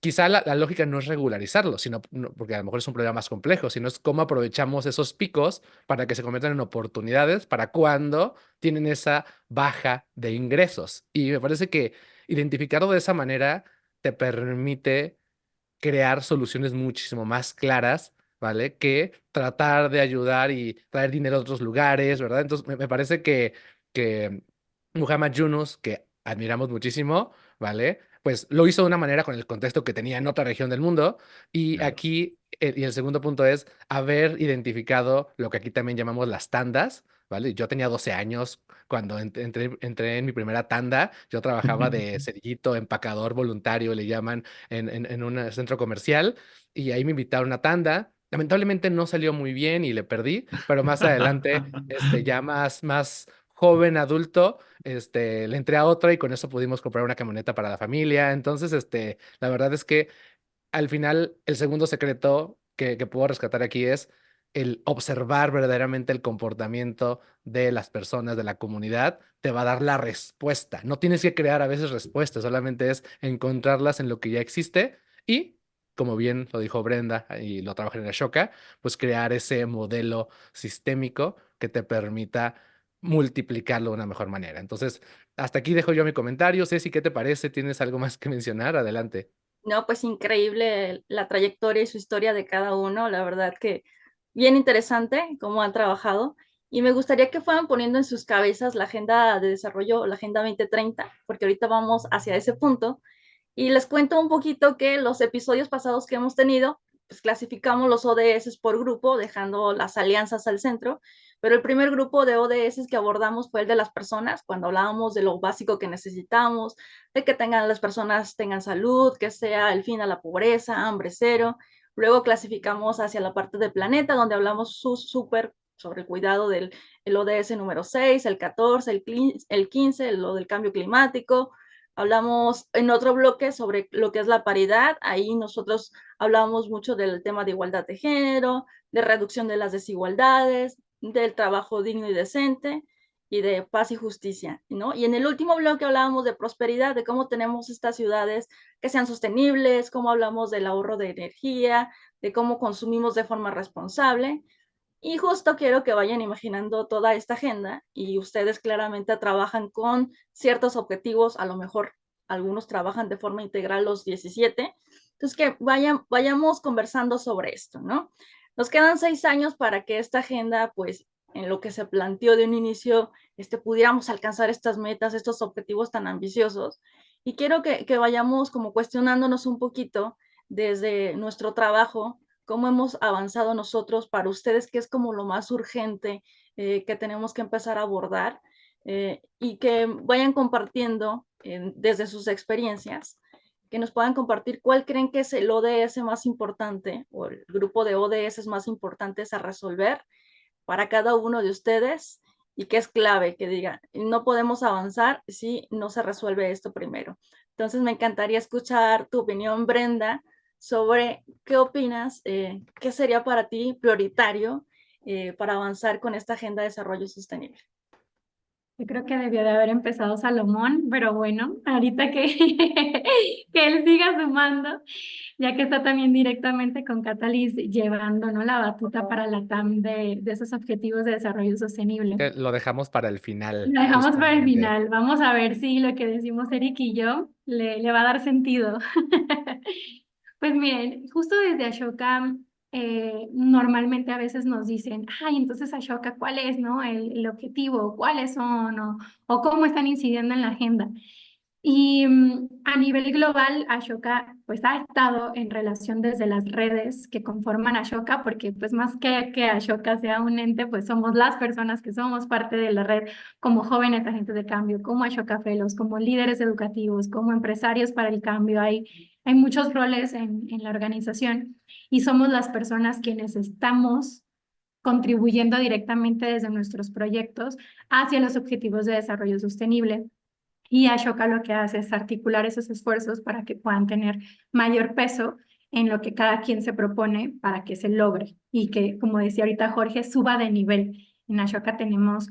quizá la lógica no es regularizarlo, sino porque a lo mejor es un problema más complejo, sino es cómo aprovechamos esos picos para que se conviertan en oportunidades para cuando tienen esa baja de ingresos. Y me parece que identificarlo de esa manera te permite crear soluciones muchísimo más claras, ¿vale? Que tratar de ayudar y traer dinero a otros lugares, ¿verdad? Entonces, me parece que Muhammad Yunus, que admiramos muchísimo, ¿vale? pues lo hizo de una manera con el contexto que tenía en otra región del mundo. Y Claro. aquí, y el segundo punto es haber identificado lo que aquí también llamamos las tandas, ¿vale? Yo tenía 12 años cuando entré en mi primera tanda. Yo trabajaba de cerillito, empacador voluntario, le llaman, en un centro comercial, y ahí me invitaron a una tanda. Lamentablemente no salió muy bien y le perdí, pero más adelante, ya más joven, adulto, le entré a otra y con eso pudimos comprar una camioneta para la familia. Entonces, la verdad es que al final el segundo secreto que puedo rescatar aquí es el observar verdaderamente el comportamiento de las personas, de la comunidad, te va a dar la respuesta. No tienes que crear a veces respuestas, solamente es encontrarlas en lo que ya existe y, como bien lo dijo Brenda y lo trabajé en Ashoka, pues crear ese modelo sistémico que te permita multiplicarlo de una mejor manera. Entonces, hasta aquí dejo yo mi comentario. Ceci, ¿qué te parece? ¿Tienes algo más que mencionar? Adelante. No, pues increíble la trayectoria y su historia de cada uno, la verdad que bien interesante cómo han trabajado. Y me gustaría que fueran poniendo en sus cabezas la agenda de desarrollo, la agenda 2030, porque ahorita vamos hacia ese punto. Y les cuento un poquito que los episodios pasados que hemos tenido, pues clasificamos los ODS por grupo, dejando las alianzas al centro, pero el primer grupo de ODS que abordamos fue el de las personas, cuando hablábamos de lo básico que necesitamos, de que las personas tengan salud, que sea el fin a la pobreza, hambre cero. Luego clasificamos hacia la parte del planeta, donde hablamos súper sobre el cuidado del el ODS número 6, el 14, el 15, lo del cambio climático. Hablamos en otro bloque sobre lo que es la paridad. Ahí nosotros hablamos mucho del tema de igualdad de género, de reducción de las desigualdades, del trabajo digno y decente y de paz y justicia, ¿no? Y en el último bloque hablábamos de prosperidad, de cómo tenemos estas ciudades que sean sostenibles, cómo hablamos del ahorro de energía, de cómo consumimos de forma responsable. Y justo quiero que vayan imaginando toda esta agenda y ustedes claramente trabajan con ciertos objetivos, a lo mejor algunos trabajan de forma integral los 17, entonces que vayamos conversando sobre esto, ¿no? Nos quedan 6 años para que esta agenda, pues, en lo que se planteó de un inicio, pudiéramos alcanzar estas metas, estos objetivos tan ambiciosos. Y quiero que vayamos como cuestionándonos un poquito desde nuestro trabajo, cómo hemos avanzado nosotros para ustedes, qué es como lo más urgente que tenemos que empezar a abordar y que vayan compartiendo desde sus experiencias, que nos puedan compartir cuál creen que es el ODS más importante o el grupo de ODS más importantes a resolver para cada uno de ustedes y que es clave que diga, no podemos avanzar si no se resuelve esto primero. Entonces me encantaría escuchar tu opinión, Brenda, sobre qué opinas, qué sería para ti prioritario para avanzar con esta agenda de desarrollo sostenible. Yo creo que debió de haber empezado Salomón, pero bueno, ahorita que, que él siga sumando, ya que está también directamente con Catalyst llevando, ¿no?, la batuta para la TAM de esos objetivos de desarrollo sostenible. Que lo dejamos para el final, Lo dejamos para el justamente. final. Vamos a ver si lo que decimos Eric y yo le va a dar sentido. Pues miren, justo desde Ashoka, normalmente a veces nos dicen, ay, entonces Ashoka, ¿cuál es, no, el objetivo? ¿Cuáles son? O cómo están incidiendo en la agenda. Y a nivel global, Ashoka pues ha estado en relación desde las redes que conforman Ashoka, porque pues más que Ashoka sea un ente, pues somos las personas que somos parte de la red como jóvenes agentes de cambio, como Ashoka Fellows, como líderes educativos, como empresarios para el cambio. Hay muchos roles en la organización y somos las personas quienes estamos contribuyendo directamente desde nuestros proyectos hacia los objetivos de desarrollo sostenible. Y Ashoka lo que hace es articular esos esfuerzos para que puedan tener mayor peso en lo que cada quien se propone para que se logre y que, como decía ahorita Jorge, suba de nivel. En Ashoka tenemos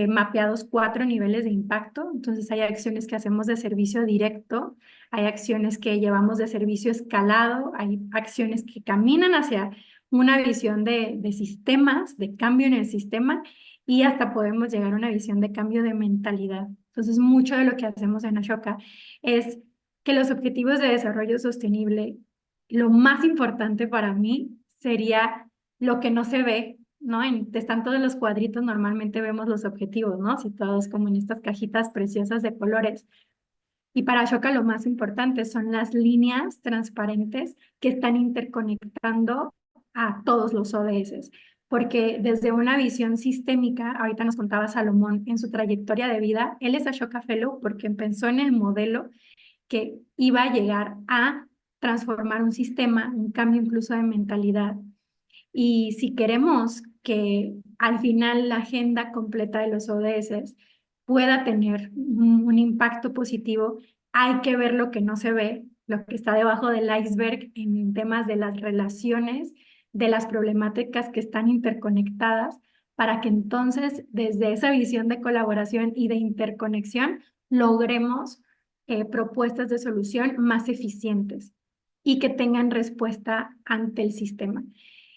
mapeados 4 niveles de impacto, entonces hay acciones que hacemos de servicio directo, hay acciones que llevamos de servicio escalado, hay acciones que caminan hacia una visión de sistemas, de cambio en el sistema, y hasta podemos llegar a una visión de cambio de mentalidad. Entonces, mucho de lo que hacemos en Ashoka es que los objetivos de desarrollo sostenible, lo más importante para mí sería lo que no se ve, ¿no? Están todos los cuadritos, normalmente vemos los objetivos, ¿no? Situados como en estas cajitas preciosas de colores. Y para Ashoka lo más importante son las líneas transparentes que están interconectando a todos los ODS. Porque desde una visión sistémica, ahorita nos contaba Salomón en su trayectoria de vida, él es Ashoka Fellow porque pensó en el modelo que iba a llegar a transformar un sistema, un cambio incluso de mentalidad. Y si queremos que al final la agenda completa de los ODS pueda tener un impacto positivo, hay que ver lo que no se ve, lo que está debajo del iceberg en temas de las relaciones, de las problemáticas que están interconectadas, para que entonces desde esa visión de colaboración y de interconexión logremos propuestas de solución más eficientes y que tengan respuesta ante el sistema.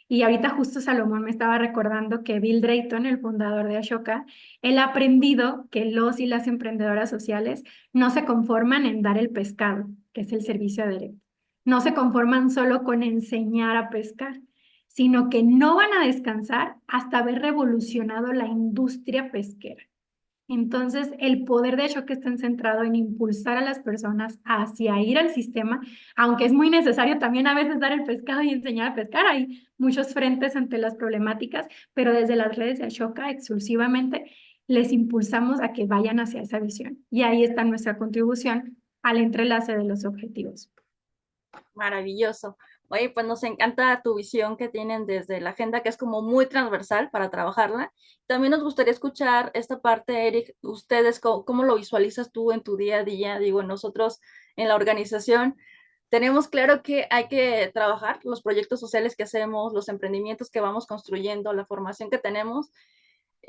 Y ahorita justo Salomón me estaba recordando que Bill Drayton, el fundador de Ashoka, él ha aprendido que los y las emprendedoras sociales no se conforman en dar el pescado, que es el servicio directo. No se conforman solo con enseñar a pescar, sino que no van a descansar hasta haber revolucionado la industria pesquera. Entonces, el poder de Ashoka está centrado en impulsar a las personas hacia ir al sistema, aunque es muy necesario también a veces dar el pescado y enseñar a pescar. Hay muchos frentes ante las problemáticas, pero desde las redes de Ashoka exclusivamente les impulsamos a que vayan hacia esa visión. Y ahí está nuestra contribución al entrelace de los objetivos. Maravilloso. Oye, pues nos encanta tu visión que tienen desde la agenda, que es como muy transversal para trabajarla. También nos gustaría escuchar esta parte, Eric, ustedes, ¿cómo lo visualizas tú en tu día a día? Digo, nosotros en la organización tenemos claro que hay que trabajar los proyectos sociales que hacemos, los emprendimientos que vamos construyendo, la formación que tenemos,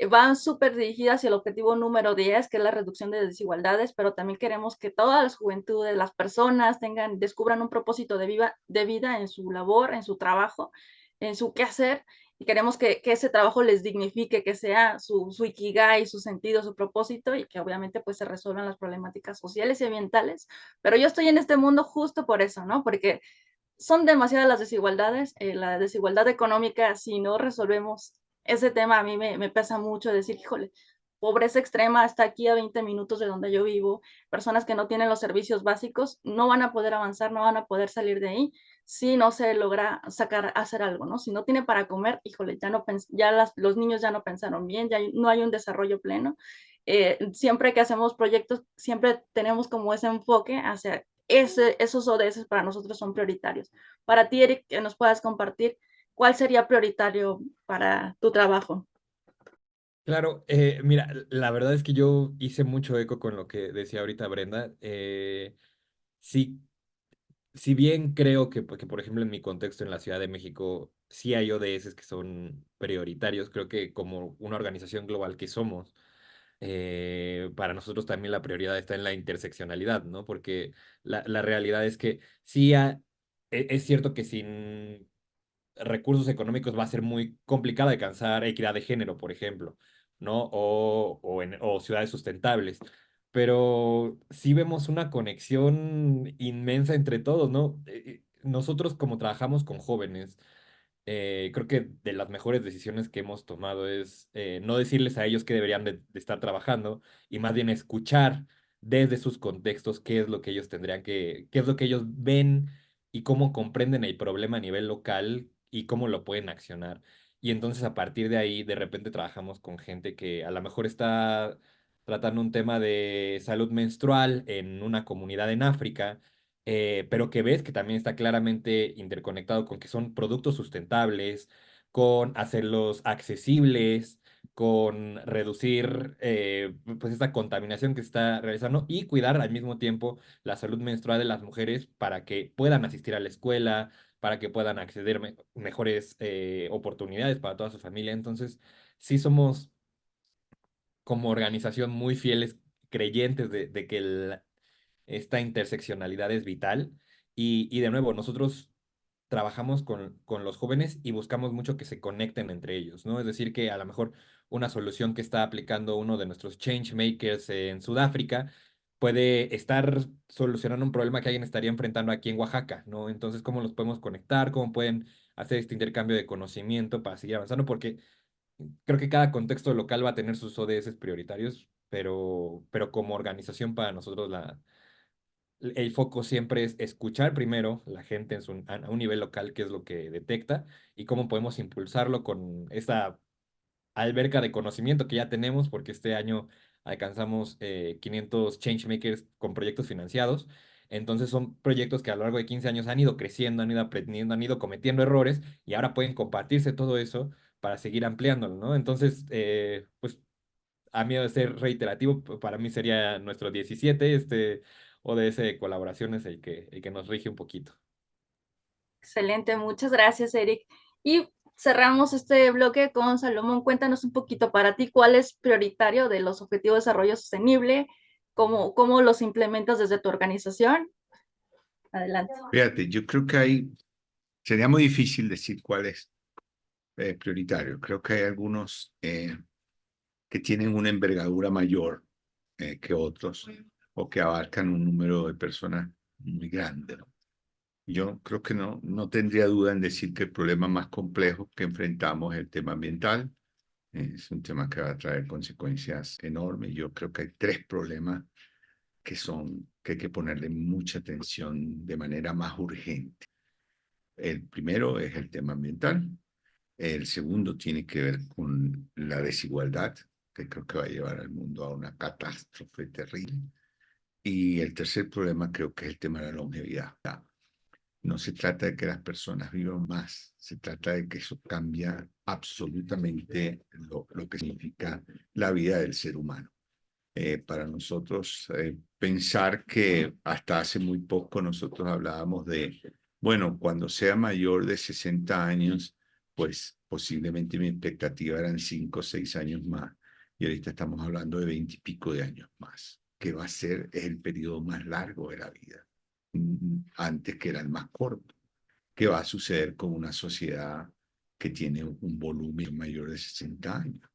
van súper dirigidas hacia el objetivo número 10, que es la reducción de desigualdades, pero también queremos que todas las juventudes, las personas descubran un propósito de vida en su labor, en su trabajo, en su quehacer, y queremos que ese trabajo les dignifique, que sea su ikigai, su sentido, su propósito, y que obviamente pues se resuelvan las problemáticas sociales y ambientales. Pero yo estoy en este mundo justo por eso, ¿no? Porque son demasiadas las desigualdades, la desigualdad económica, si no resolvemos ese tema, a mí me pesa mucho decir, híjole, pobreza extrema está aquí a 20 minutos de donde yo vivo, personas que no tienen los servicios básicos no van a poder avanzar, no van a poder salir de ahí si no se logra hacer algo, ¿no? Si no tiene para comer, híjole, los niños ya no pensaron bien, ya no hay un desarrollo pleno. Siempre que hacemos proyectos, siempre tenemos como ese enfoque hacia esos ODS para nosotros son prioritarios. Para ti, Eric, que nos puedas compartir, ¿cuál sería prioritario para tu trabajo? Claro, mira, la verdad es que yo hice mucho eco con lo que decía ahorita Brenda. Sí, si bien creo que, por ejemplo, en mi contexto en la Ciudad de México, sí hay ODS que son prioritarios, creo que como una organización global que somos, para nosotros también la prioridad está en la interseccionalidad, ¿no? Porque la realidad es que sí es cierto que sin recursos económicos va a ser muy complicado alcanzar equidad de género, por ejemplo, ¿no? O ciudades sustentables. Pero sí vemos una conexión inmensa entre todos, ¿no? Nosotros como trabajamos con jóvenes, creo que de las mejores decisiones que hemos tomado es no decirles a ellos que deberían de estar trabajando y más bien escuchar desde sus contextos qué es lo que ellos qué es lo que ellos ven y cómo comprenden el problema a nivel local y cómo lo pueden accionar. Y entonces a partir de ahí, de repente trabajamos con gente que a lo mejor está tratando un tema de salud menstrual en una comunidad en África, pero que ves que también está claramente interconectado con que son productos sustentables, con hacerlos accesibles, con reducir pues esta contaminación que se está realizando y cuidar al mismo tiempo la salud menstrual de las mujeres para que puedan asistir a la escuela, para que puedan acceder a mejores oportunidades para toda su familia. Entonces, sí somos como organización muy fieles creyentes de que esta interseccionalidad es vital. Y de nuevo, nosotros trabajamos con los jóvenes y buscamos mucho que se conecten entre ellos, ¿no? Es decir, que a lo mejor una solución que está aplicando uno de nuestros change makers en Sudáfrica puede estar solucionando un problema que alguien estaría enfrentando aquí en Oaxaca, ¿no? Entonces, ¿cómo los podemos conectar? ¿Cómo pueden hacer este intercambio de conocimiento para seguir avanzando? Porque creo que cada contexto local va a tener sus ODS prioritarios, pero como organización para nosotros el foco siempre es escuchar primero la gente a un nivel local, qué es lo que detecta y cómo podemos impulsarlo con esta alberca de conocimiento que ya tenemos, porque este año alcanzamos 500 changemakers con proyectos financiados. Entonces son proyectos que a lo largo de 15 años han ido creciendo, han ido aprendiendo, han ido cometiendo errores y ahora pueden compartirse todo eso para seguir ampliándolo, ¿no? Entonces, pues a mí de ser reiterativo, para mí sería nuestro 17, este ODS de colaboraciones el que nos rige un poquito. Excelente, muchas gracias, Eric. Y cerramos este bloque con Salomón. Cuéntanos un poquito para ti cuál es prioritario de los Objetivos de Desarrollo Sostenible, cómo los implementas desde tu organización. Adelante. Fíjate, yo creo que sería muy difícil decir cuál es prioritario. Creo que hay algunos que tienen una envergadura mayor que otros o que abarcan un número de personas muy grande, ¿no? Yo creo que no tendría duda en decir que el problema más complejo que enfrentamos es el tema ambiental. Es un tema que va a traer consecuencias enormes. Yo creo que hay tres problemas que hay que ponerle mucha atención de manera más urgente. El primero es el tema ambiental. El segundo tiene que ver con la desigualdad, que creo que va a llevar al mundo a una catástrofe terrible. Y el tercer problema creo que es el tema de la longevidad. No se trata de que las personas vivan más, se trata de que eso cambia absolutamente lo que significa la vida del ser humano. Para nosotros, pensar que hasta hace muy poco nosotros hablábamos de, bueno, cuando sea mayor de 60 años, pues posiblemente mi expectativa eran 5 o 6 años más. Y ahorita estamos hablando de 20 y pico de años más, que va a ser el periodo más largo de la vida, antes que era el más corto. ¿Qué va a suceder con una sociedad que tiene un volumen mayor de 60 años?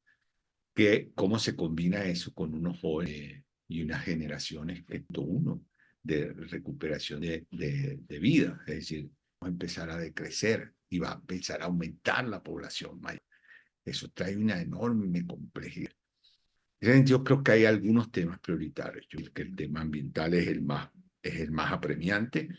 ¿Cómo se combina eso con unos jóvenes y unas generaciones que uno de recuperación de vida? Es decir, va a empezar a decrecer y va a empezar a aumentar la población mayor. Eso trae una enorme complejidad. Yo creo que hay algunos temas prioritarios. Yo creo que el tema ambiental es el más apremiante,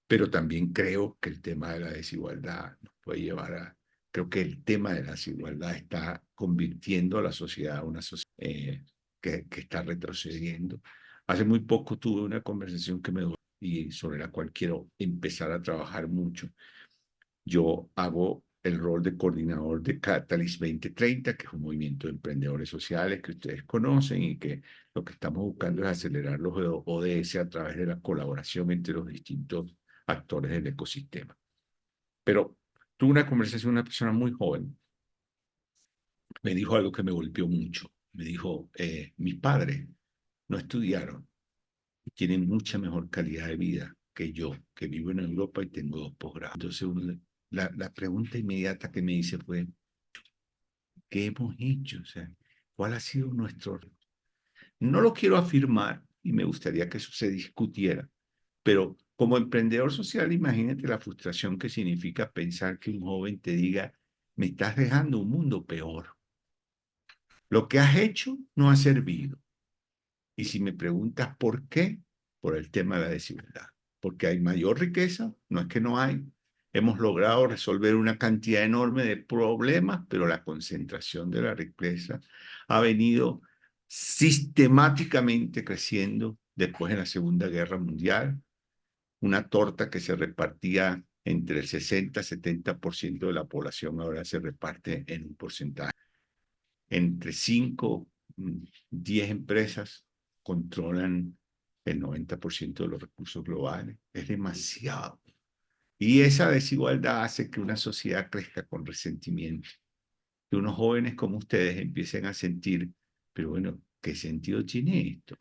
pero también creo que el tema de la desigualdad nos puede llevar a... Creo que el tema de la desigualdad está convirtiendo a la sociedad en una sociedad que está retrocediendo. Hace muy poco tuve una conversación que me dio y sobre la cual quiero empezar a trabajar mucho. Yo hago el rol de coordinador de Catalyst 2030, que es un movimiento de emprendedores sociales que ustedes conocen y que lo que estamos buscando es acelerar los ODS a través de la colaboración entre los distintos actores del ecosistema. Pero tuve una conversación con una persona muy joven. Me dijo algo que me golpeó mucho. Me dijo, mis padres no estudiaron y tienen mucha mejor calidad de vida que yo, que vivo en Europa y tengo 2 posgrados. Entonces, la pregunta inmediata que me hice fue, ¿qué hemos hecho? O sea, ¿cuál ha sido nuestro... No lo quiero afirmar y me gustaría que eso se discutiera, pero como emprendedor social, imagínate la frustración que significa pensar que un joven te diga, me estás dejando un mundo peor. Lo que has hecho no ha servido. Y si me preguntas por qué, por el tema de la desigualdad. Porque hay mayor riqueza, no es que no hay. Hemos logrado resolver una cantidad enorme de problemas, pero la concentración de la riqueza ha venido sistemáticamente creciendo después de la Segunda Guerra Mundial. Una torta que se repartía entre el 60-70% de la población ahora se reparte en un porcentaje. Entre 5, 10 empresas controlan el 90% de los recursos globales. Es demasiado. Y esa desigualdad hace que una sociedad crezca con resentimiento. Que unos jóvenes como ustedes empiecen a sentir, pero bueno, ¿qué sentido tiene esto?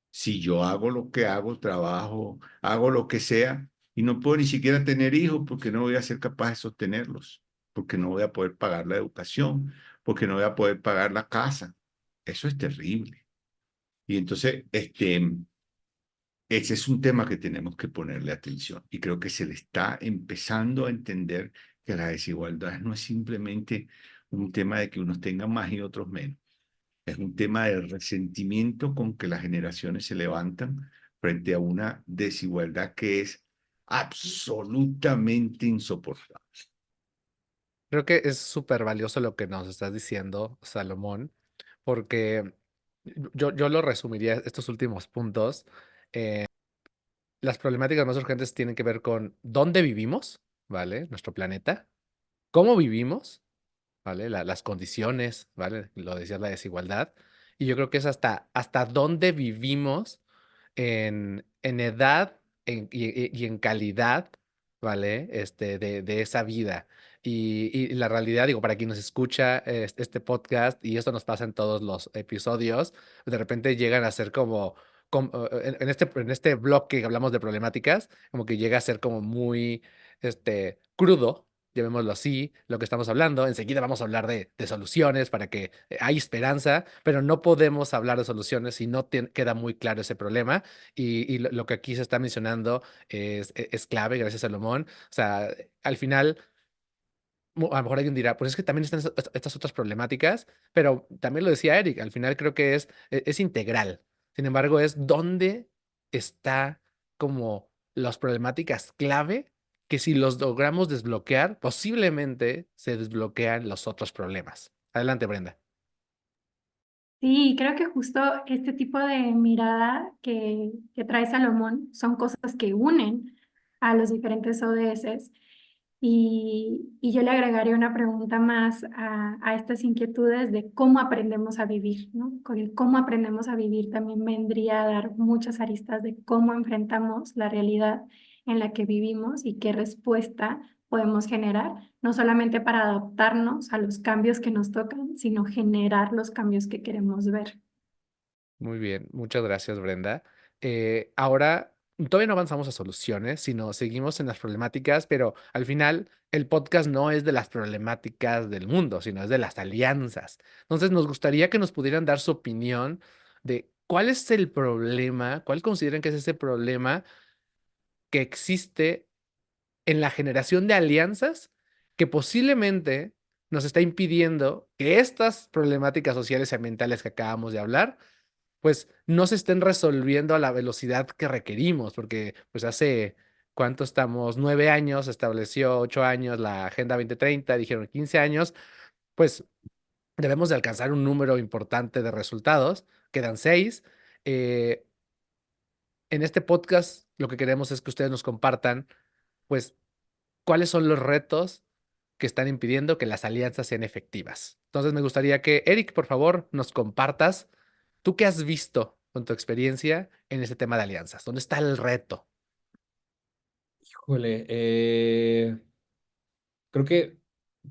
Si yo hago lo que hago, trabajo, hago lo que sea, y no puedo ni siquiera tener hijos porque no voy a ser capaz de sostenerlos, porque no voy a poder pagar la educación, porque no voy a poder pagar la casa. Eso es terrible. Y entonces, ese es un tema que tenemos que ponerle atención. Y creo que se le está empezando a entender que la desigualdad no es simplemente un tema de que unos tengan más y otros menos. Es un tema de resentimiento con que las generaciones se levantan frente a una desigualdad que es absolutamente insoportable. Creo que es súper valioso lo que nos estás diciendo, Salomón, porque yo lo resumiría estos últimos puntos. Las problemáticas más urgentes tienen que ver con dónde vivimos, ¿vale? Nuestro planeta, cómo vivimos, ¿vale? Las condiciones, ¿vale? Lo decías, la desigualdad. Y yo creo que es hasta dónde vivimos en edad y en calidad, ¿vale? De esa vida. Y la realidad, digo, para quien nos escucha este podcast, y esto nos pasa en todos los episodios, de repente llegan a ser en este blog que hablamos de problemáticas, como que llega a ser como muy crudo, llamémoslo así, lo que estamos hablando. Enseguida vamos a hablar de soluciones para que hay esperanza, pero no podemos hablar de soluciones si no queda muy claro ese problema. Y lo que aquí se está mencionando es clave, gracias Salomón. O sea, al final, a lo mejor alguien dirá, pues es que también están estas otras problemáticas, pero también lo decía Eric, al final creo que es integral. Sin embargo, es dónde está como las problemáticas clave que si los logramos desbloquear, posiblemente se desbloquean los otros problemas. Adelante, Brenda. Sí, creo que justo este tipo de mirada que trae Salomón son cosas que unen a los diferentes ODS. Y yo le agregaría una pregunta más a estas inquietudes de cómo aprendemos a vivir, ¿no? Con el cómo aprendemos a vivir también vendría a dar muchas aristas de cómo enfrentamos la realidad en la que vivimos y qué respuesta podemos generar, no solamente para adaptarnos a los cambios que nos tocan, sino generar los cambios que queremos ver. Muy bien, muchas gracias, Brenda. Ahora, todavía no avanzamos a soluciones, sino seguimos en las problemáticas, pero al final el podcast no es de las problemáticas del mundo, sino es de las alianzas. Entonces, nos gustaría que nos pudieran dar su opinión de cuál es el problema, cuál consideran que es ese problema que existe en la generación de alianzas que posiblemente nos está impidiendo que estas problemáticas sociales y ambientales que acabamos de hablar pues no se estén resolviendo a la velocidad que requerimos, porque pues hace, ¿cuánto estamos? 9 años, se estableció 8 años la Agenda 2030, dijeron 15 años, pues debemos de alcanzar un número importante de resultados, quedan 6. Eh, en este podcast lo que queremos es que ustedes nos compartan, pues, cuáles son los retos que están impidiendo que las alianzas sean efectivas. Entonces me gustaría que, Eric, por favor, nos compartas, ¿tú qué has visto con tu experiencia en este tema de alianzas? ¿Dónde está el reto? Híjole, creo que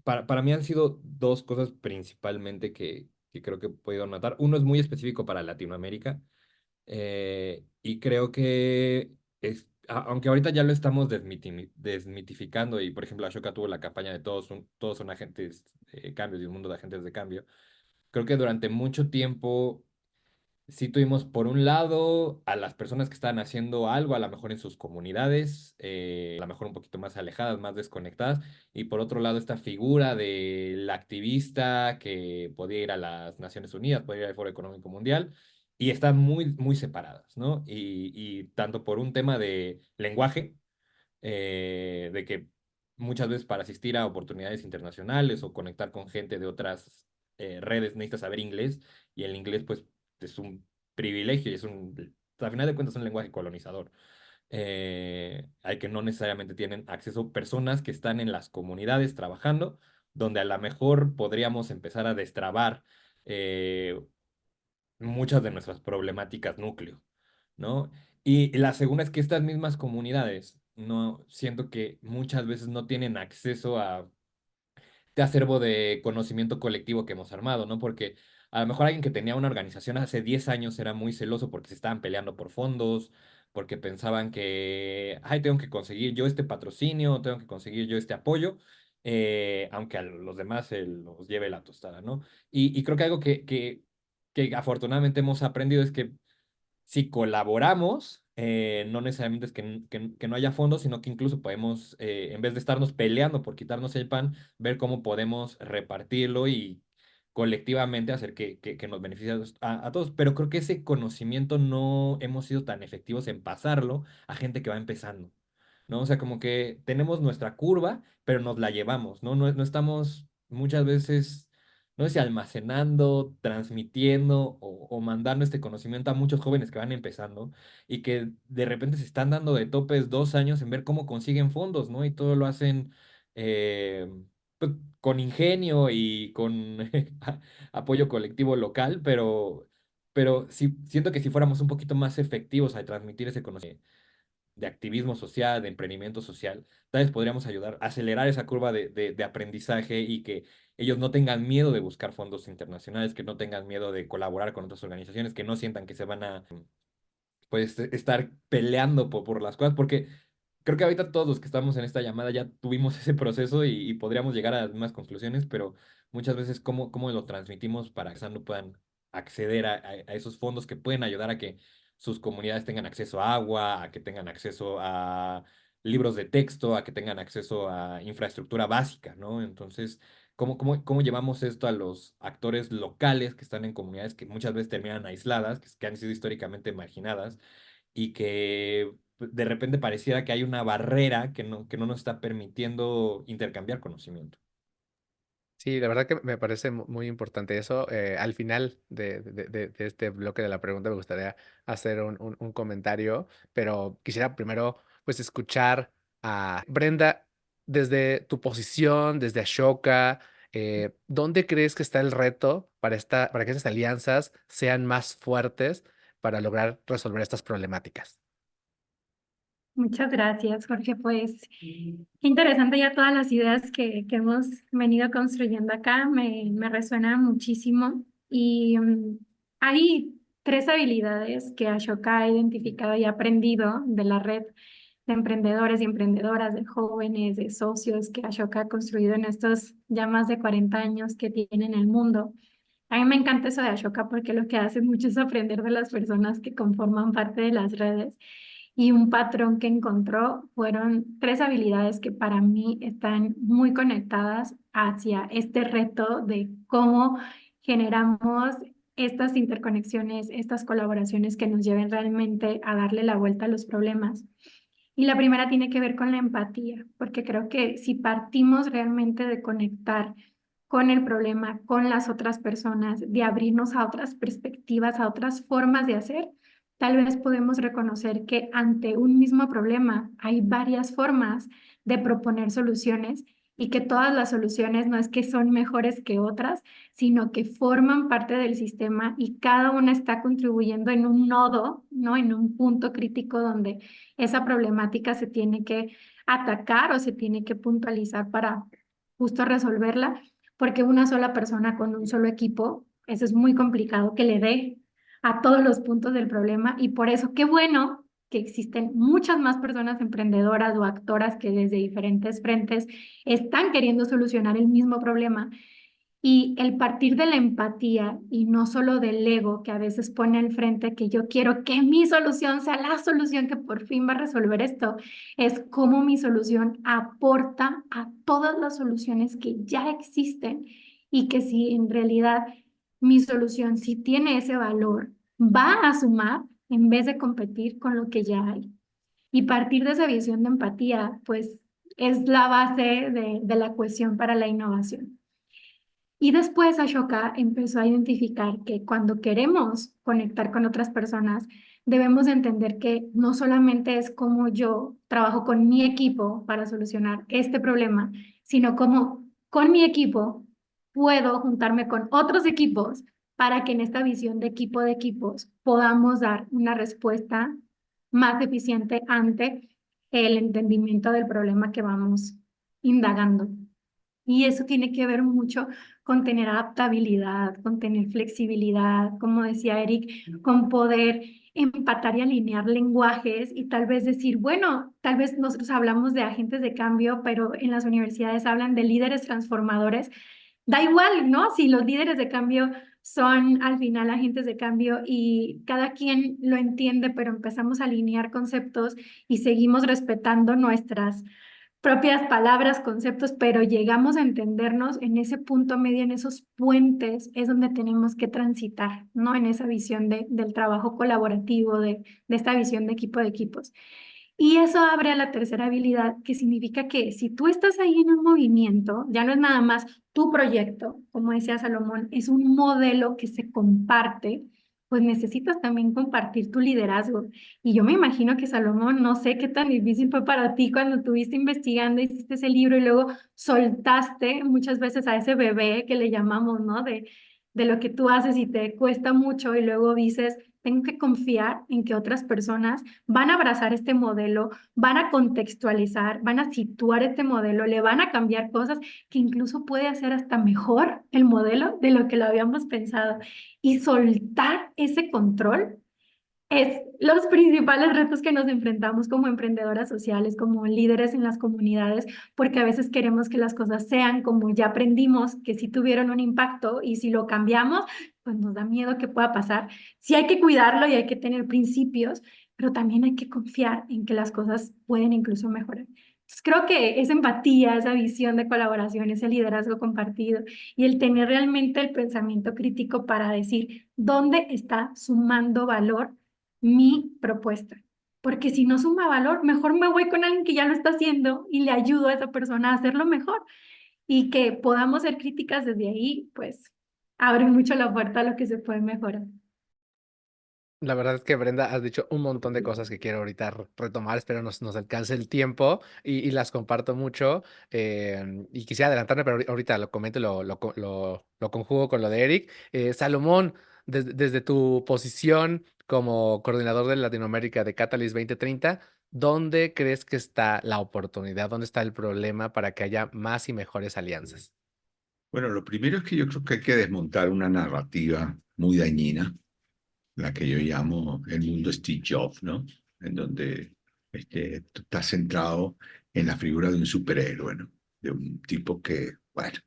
para mí han sido dos cosas principalmente que creo que he podido notar. Uno es muy específico para Latinoamérica, y creo que aunque ahorita ya lo estamos desmitificando y por ejemplo Ashoka tuvo la campaña de todos son agentes de cambio y un mundo de agentes de cambio, creo que durante mucho tiempo sí tuvimos por un lado a las personas que estaban haciendo algo, a lo mejor en sus comunidades, a lo mejor un poquito más alejadas, más desconectadas, y por otro lado esta figura del activista que podía ir a las Naciones Unidas, podía ir al Foro Económico Mundial, y están muy, muy separadas, ¿no? Y tanto por un tema de lenguaje, de que muchas veces para asistir a oportunidades internacionales o conectar con gente de otras redes necesitas saber inglés, y el inglés pues es un privilegio y al final de cuentas es un lenguaje colonizador, al que no necesariamente tienen acceso personas que están en las comunidades trabajando, donde a lo mejor podríamos empezar a destrabar muchas de nuestras problemáticas núcleo, ¿no? Y la segunda es que estas mismas comunidades, no siento que muchas veces no tienen acceso a este acervo de conocimiento colectivo que hemos armado, ¿no? Porque a lo mejor alguien que tenía una organización hace 10 años era muy celoso porque se estaban peleando por fondos, porque pensaban que, ay, tengo que conseguir yo este patrocinio, tengo que conseguir yo este apoyo, aunque a los demás se los lleve la tostada, ¿no? Y creo que algo que afortunadamente hemos aprendido es que si colaboramos, no necesariamente es que no haya fondos, sino que incluso podemos, en vez de estarnos peleando por quitarnos el pan, ver cómo podemos repartirlo y colectivamente hacer que nos beneficie a todos. Pero creo que ese conocimiento no hemos sido tan efectivos en pasarlo a gente que va empezando, ¿no? O sea, como que tenemos nuestra curva, pero nos la llevamos, ¿no? No estamos muchas veces, no sé si almacenando, transmitiendo o mandando este conocimiento a muchos jóvenes que van empezando y que de repente se están dando de topes 2 años en ver cómo consiguen fondos, ¿no? Y todo lo hacen eh, pues, con ingenio y con apoyo colectivo local, pero sí, siento que si fuéramos un poquito más efectivos a transmitir ese conocimiento de activismo social, de emprendimiento social, tal vez podríamos ayudar a acelerar esa curva de aprendizaje y que ellos no tengan miedo de buscar fondos internacionales, que no tengan miedo de colaborar con otras organizaciones, que no sientan que se van a pues estar peleando por las cosas, porque creo que ahorita todos los que estamos en esta llamada ya tuvimos ese proceso y podríamos llegar a las mismas conclusiones, pero muchas veces cómo lo transmitimos para que no puedan acceder a esos fondos que pueden ayudar a que sus comunidades tengan acceso a agua, a que tengan acceso a libros de texto, a que tengan acceso a infraestructura básica, ¿no? Entonces, ¿cómo llevamos esto a los actores locales que están en comunidades que muchas veces terminan aisladas, que han sido históricamente marginadas y que de repente pareciera que hay una barrera que no nos está permitiendo intercambiar conocimiento? Sí, la verdad que me parece muy importante eso. Al final de este bloque de la pregunta me gustaría hacer un comentario, pero quisiera primero pues escuchar a Brenda desde tu posición, desde Ashoka. ¿Dónde crees que está el reto para que estas alianzas sean más fuertes para lograr resolver estas problemáticas? Muchas gracias, Jorge. Pues qué interesante ya todas las ideas que hemos venido construyendo acá, me resuenan muchísimo. Y hay tres habilidades que Ashoka ha identificado y aprendido de la red de emprendedores y emprendedoras, de jóvenes, de socios que Ashoka ha construido en estos ya más de 40 años que tiene en el mundo. A mí me encanta eso de Ashoka porque lo que hace mucho es aprender de las personas que conforman parte de las redes. Y un patrón que encontró fueron tres habilidades que para mí están muy conectadas hacia este reto de cómo generamos estas interconexiones, estas colaboraciones que nos lleven realmente a darle la vuelta a los problemas. Y la primera tiene que ver con la empatía, porque creo que si partimos realmente de conectar con el problema, con las otras personas, de abrirnos a otras perspectivas, a otras formas de hacer, tal vez podemos reconocer que ante un mismo problema hay varias formas de proponer soluciones y que todas las soluciones no es que son mejores que otras, sino que forman parte del sistema y cada una está contribuyendo en un nodo, ¿no? En un punto crítico donde esa problemática se tiene que atacar o se tiene que puntualizar para justo resolverla, porque una sola persona con un solo equipo, eso es muy complicado que le dé a todos los puntos del problema y por eso qué bueno que existen muchas más personas emprendedoras o actoras que desde diferentes frentes están queriendo solucionar el mismo problema. Y el partir de la empatía y no solo del ego que a veces pone al frente que yo quiero que mi solución sea la solución que por fin va a resolver esto, es cómo mi solución aporta a todas las soluciones que ya existen y que si en realidad mi solución sí tiene ese valor, va a sumar en vez de competir con lo que ya hay. Y partir de esa visión de empatía, pues es la base de la cohesión para la innovación. Y después Ashoka empezó a identificar que cuando queremos conectar con otras personas, debemos entender que no solamente es como yo trabajo con mi equipo para solucionar este problema, sino como con mi equipo puedo juntarme con otros equipos para que en esta visión de equipos podamos dar una respuesta más eficiente ante el entendimiento del problema que vamos indagando. Y eso tiene que ver mucho con tener adaptabilidad, con tener flexibilidad, como decía Eric, con poder empatar y alinear lenguajes y tal vez decir, bueno, tal vez nosotros hablamos de agentes de cambio, pero en las universidades hablan de líderes transformadores. Da igual, ¿no? Si los líderes de cambio son al final agentes de cambio y cada quien lo entiende, pero empezamos a alinear conceptos y seguimos respetando nuestras propias palabras, conceptos, pero llegamos a entendernos en ese punto medio, en esos puentes, es donde tenemos que transitar, ¿no? En esa visión del trabajo colaborativo, de esta visión de equipo de equipos. Y eso abre a la tercera habilidad, que significa que si tú estás ahí en un movimiento, ya no es nada más tu proyecto, como decía Salomón, es un modelo que se comparte, pues necesitas también compartir tu liderazgo. Y yo me imagino que Salomón, no sé qué tan difícil fue para ti cuando estuviste investigando, hiciste ese libro y luego soltaste muchas veces a ese bebé que le llamamos, ¿no? De lo que tú haces y te cuesta mucho y luego dices, tengo que confiar en que otras personas van a abrazar este modelo, van a contextualizar, van a situar este modelo, le van a cambiar cosas que incluso puede hacer hasta mejor el modelo de lo que lo habíamos pensado. Y soltar ese control es los principales retos que nos enfrentamos como emprendedoras sociales, como líderes en las comunidades, porque a veces queremos que las cosas sean como ya aprendimos, que sí tuvieron un impacto y si lo cambiamos, pues nos da miedo que pueda pasar. Sí hay que cuidarlo y hay que tener principios, pero también hay que confiar en que las cosas pueden incluso mejorar. Entonces, creo que esa empatía, esa visión de colaboración, ese liderazgo compartido y el tener realmente el pensamiento crítico para decir dónde está sumando valor mi propuesta. Porque si no suma valor, mejor me voy con alguien que ya lo está haciendo y le ayudo a esa persona a hacerlo mejor. Y que podamos ser críticas desde ahí, pues abre mucho la puerta a lo que se puede mejorar. La verdad es que Brenda, has dicho un montón de cosas que quiero ahorita retomar, espero nos alcance el tiempo y las comparto mucho. Y quisiera adelantarme, pero ahorita lo comento y lo conjugo con lo de Eric. Salomón, desde tu posición como coordinador de Latinoamérica de Catalyst 2030, ¿dónde crees que está la oportunidad? ¿Dónde está el problema para que haya más y mejores alianzas? Bueno, lo primero es que yo creo que hay que desmontar una narrativa muy dañina, la que yo llamo el mundo Steve Jobs, ¿no? En donde tú estás centrado en la figura de un superhéroe, ¿no? De un tipo que, bueno,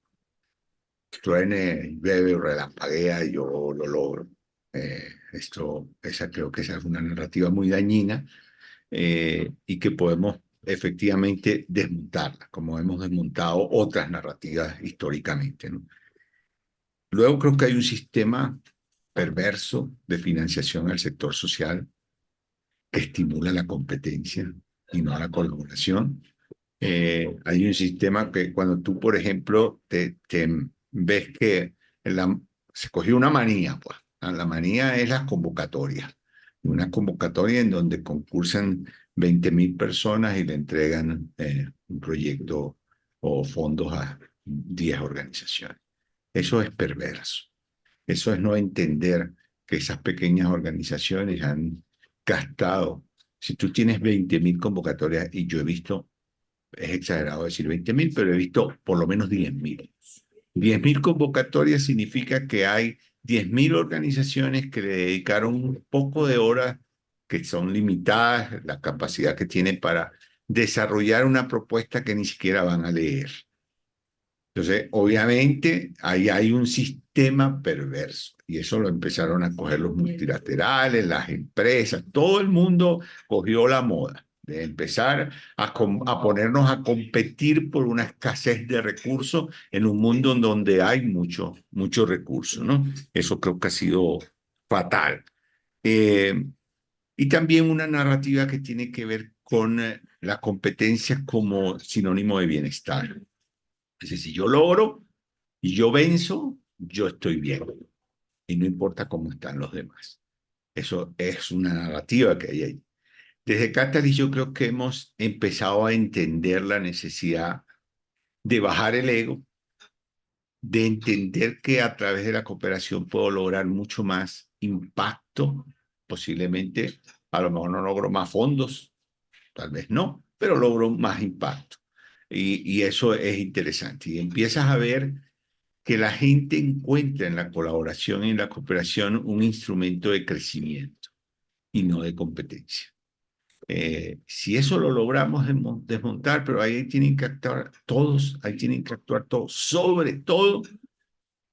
truene, llueve o relampaguea y yo lo logro. Creo que esa es una narrativa muy dañina y que podemos efectivamente desmontarla, como hemos desmontado otras narrativas históricamente, ¿no? Luego creo que hay un sistema perverso de financiación al sector social que estimula la competencia y no la colaboración. Hay un sistema que cuando tú, por ejemplo, te ves que se cogió una manía, pues. La manía es las convocatorias. Una convocatoria en donde concursan 20.000 personas y le entregan un proyecto o fondos a 10 organizaciones. Eso es perverso. Eso es no entender que esas pequeñas organizaciones han gastado. Si tú tienes 20.000 convocatorias, y yo he visto, es exagerado decir 20.000, pero he visto por lo menos 10.000. 10.000 convocatorias significa que hay 10.000 organizaciones que le dedicaron un poco de horas que son limitadas, la capacidad que tienen para desarrollar una propuesta que ni siquiera van a leer. Entonces, obviamente, ahí hay un sistema perverso y eso lo empezaron a coger los multilaterales, las empresas, todo el mundo cogió la moda de empezar a ponernos a competir por una escasez de recursos en un mundo en donde hay mucho recurso, ¿no? Eso creo que ha sido fatal. Y también una narrativa que tiene que ver con la competencia como sinónimo de bienestar. Es decir, si yo logro y yo venzo, yo estoy bien. Y no importa cómo están los demás. Eso es una narrativa que hay ahí. Desde Catalyst yo creo que hemos empezado a entender la necesidad de bajar el ego, de entender que a través de la cooperación puedo lograr mucho más impacto, posiblemente, a lo mejor no logro más fondos, tal vez no, pero logro más impacto. Y eso es interesante. Y empiezas a ver que la gente encuentra en la colaboración y en la cooperación un instrumento de crecimiento y no de competencia. Si eso lo logramos desmontar, pero ahí tienen que actuar todos, sobre todo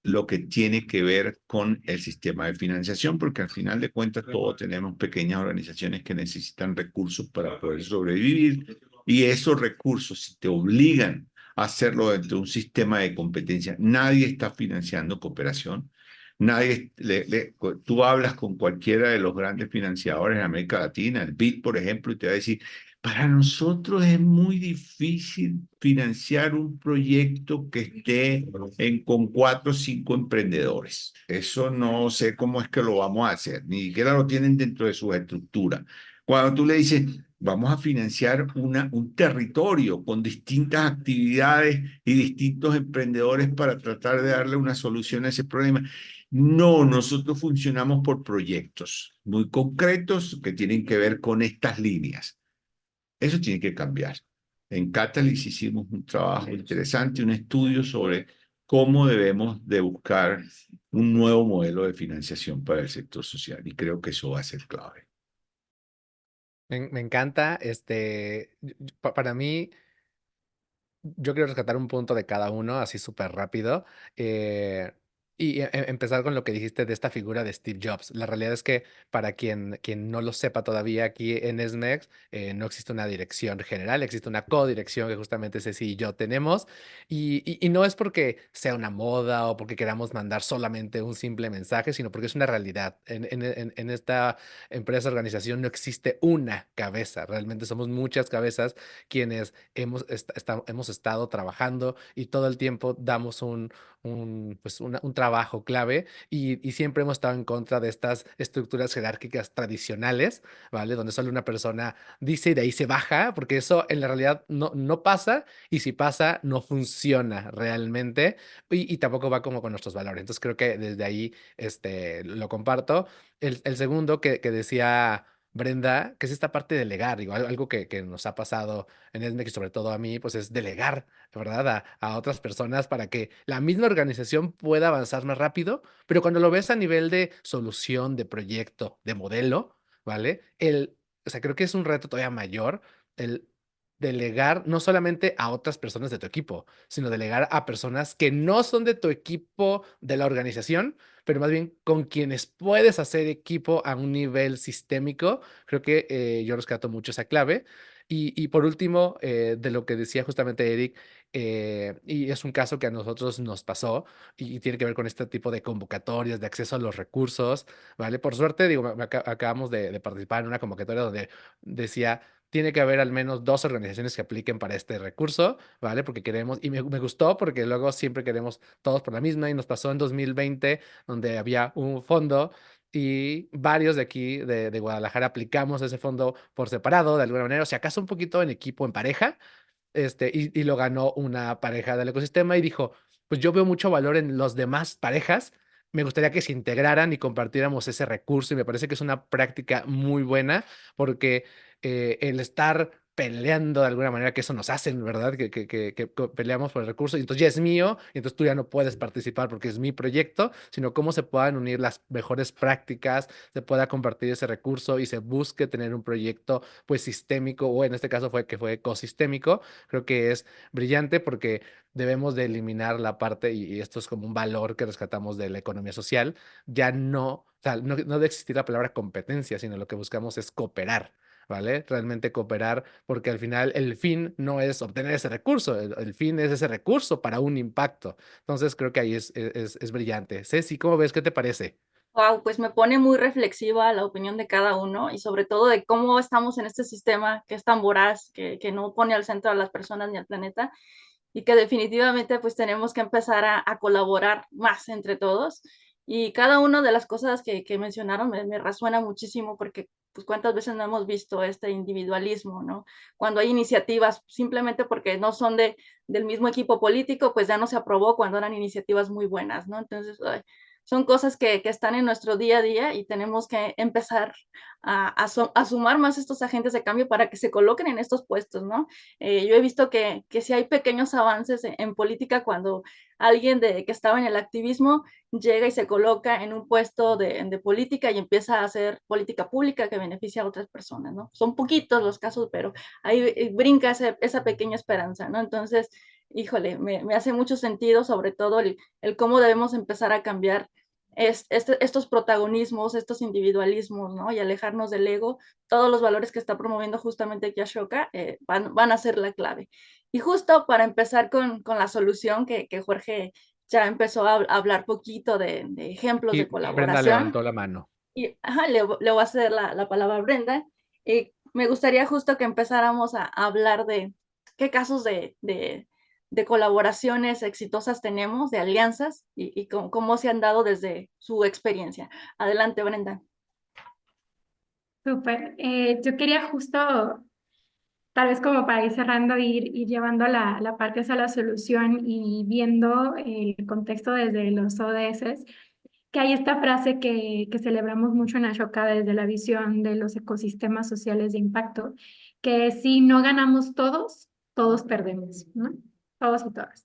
lo que tiene que ver con el sistema de financiación, porque al final de cuentas todos tenemos pequeñas organizaciones que necesitan recursos para poder sobrevivir Y esos recursos, si te obligan a hacerlo dentro de un sistema de competencia, nadie está financiando cooperación. Tú hablas con cualquiera de los grandes financiadores en América Latina, el BID, por ejemplo, y te va a decir, para nosotros es muy difícil financiar un proyecto que esté con 4 o 5 emprendedores. Eso no sé cómo es que lo vamos a hacer, ni siquiera lo tienen dentro de sus estructuras. Cuando tú le dices, vamos a financiar un territorio con distintas actividades y distintos emprendedores para tratar de darle una solución a ese problema. No, nosotros funcionamos por proyectos muy concretos que tienen que ver con estas líneas. Eso tiene que cambiar. En Catalyst hicimos un trabajo interesante, un estudio sobre cómo debemos de buscar un nuevo modelo de financiación para el sector social y creo que eso va a ser clave. Me encanta, para mí, yo quiero rescatar un punto de cada uno, así súper rápido. eh, Empezar con lo que dijiste de esta figura de Steve Jobs. La realidad es que para quien no lo sepa todavía, aquí en SMEX no existe una dirección general, existe una codirección que justamente Ceci y yo tenemos. Y no es porque sea una moda o porque queramos mandar solamente un simple mensaje, sino porque es una realidad. En esta empresa, organización, no existe una cabeza. Realmente somos muchas cabezas quienes hemos estado trabajando y todo el tiempo damos un trabajo clave y siempre hemos estado en contra de estas estructuras jerárquicas tradicionales, ¿vale? Donde solo una persona dice y de ahí se baja, porque eso en la realidad no pasa y si pasa no funciona realmente y tampoco va como con nuestros valores. Entonces creo que desde ahí lo comparto. El segundo que decía Brenda, que es esta parte de delegar, digo, algo que nos ha pasado en ESMEX y sobre todo a mí, pues es delegar, ¿verdad? A otras personas para que la misma organización pueda avanzar más rápido, pero cuando lo ves a nivel de solución, de proyecto, de modelo, ¿vale? O sea, creo que es un reto todavía mayor el delegar no solamente a otras personas de tu equipo, sino delegar a personas que no son de tu equipo de la organización, pero más bien con quienes puedes hacer equipo a un nivel sistémico. Creo que yo rescato mucho esa clave. Y por último, de lo que decía justamente Eric, y es un caso que a nosotros nos pasó y tiene que ver con este tipo de convocatorias, de acceso a los recursos, ¿vale? Por suerte, digo, acabamos de participar en una convocatoria donde decía, tiene que haber al menos 2 organizaciones que apliquen para este recurso, ¿vale? Porque queremos, y me gustó porque luego siempre queremos todos por la misma y nos pasó en 2020 donde había un fondo y varios de aquí de Guadalajara aplicamos ese fondo por separado, de alguna manera, o sea, acaso un poquito en equipo, en pareja, y lo ganó una pareja del ecosistema y dijo, pues yo veo mucho valor en los demás parejas, me gustaría que se integraran y compartiéramos ese recurso y me parece que es una práctica muy buena porque el estar peleando de alguna manera, que eso nos hacen, ¿verdad? Que peleamos por el recurso y entonces ya es mío y entonces tú ya no puedes participar porque es mi proyecto, sino cómo se puedan unir las mejores prácticas, se pueda compartir ese recurso y se busque tener un proyecto pues sistémico o en este caso fue ecosistémico. Creo que es brillante porque debemos de eliminar la parte, y esto es como un valor que rescatamos de la economía social, ya no, o sea, no debe existir la palabra competencia, sino lo que buscamos es cooperar. ¿Vale? Realmente cooperar, porque al final el fin no es obtener ese recurso, el fin es ese recurso para un impacto. Entonces creo que ahí es brillante. Ceci, ¿cómo ves? ¿Qué te parece? Wow, pues me pone muy reflexiva la opinión de cada uno y sobre todo de cómo estamos en este sistema que es tan voraz, que no pone al centro a las personas ni al planeta y que definitivamente pues tenemos que empezar a colaborar más entre todos. Y cada una de las cosas que mencionaron me resuena muchísimo porque pues cuántas veces no hemos visto este individualismo, ¿no? Cuando hay iniciativas simplemente porque no son del mismo equipo político, pues ya no se aprobó cuando eran iniciativas muy buenas, ¿no? Entonces, ay, son cosas que están en nuestro día a día y tenemos que empezar a sumar más estos agentes de cambio para que se coloquen en estos puestos, ¿no? Yo he visto que sí hay pequeños avances en política cuando alguien que estaba en el activismo llega y se coloca en un puesto de política y empieza a hacer política pública que beneficia a otras personas, ¿no? Son poquitos los casos, pero ahí brinca esa pequeña esperanza, ¿no? Entonces, híjole, me hace mucho sentido, sobre todo el cómo debemos empezar a cambiar estos protagonismos, estos individualismos, ¿no? Y alejarnos del ego, todos los valores que está promoviendo justamente aquí Ashoka van a ser la clave. Y justo para empezar con la solución que Jorge ya empezó a hablar poquito de ejemplos Y de Brenda colaboración, levantó la mano. y le voy a hacer la palabra a Brenda. Me gustaría justo que empezáramos a hablar de qué casos de colaboraciones exitosas tenemos, de alianzas, y cómo se han dado desde su experiencia. Adelante, Brenda. Súper. Yo quería justo, tal vez como para ir cerrando, ir llevando la parte hacia la solución y viendo el contexto desde los ODS, que hay esta frase que celebramos mucho en Ashoka desde la visión de los ecosistemas sociales de impacto, que si no ganamos todos, todos perdemos, ¿no? Todos y todas.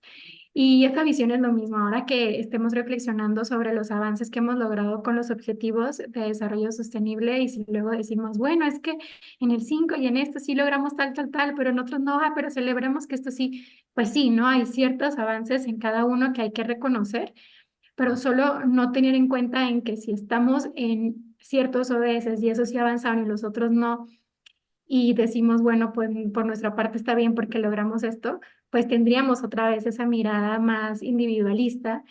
Y esta visión es lo mismo. Ahora que estemos reflexionando sobre los avances que hemos logrado con los objetivos de desarrollo sostenible y si luego decimos, bueno, es que en el 5 y en esto sí logramos tal, tal, tal, pero en otros no, pero celebremos que esto sí, pues sí, ¿no? Hay ciertos avances en cada uno que hay que reconocer, pero solo no tener en cuenta en que si estamos en ciertos ODS y esos sí avanzaron y los otros no, y decimos, bueno, pues por nuestra parte está bien porque logramos esto, pues tendríamos otra vez esa mirada más individualista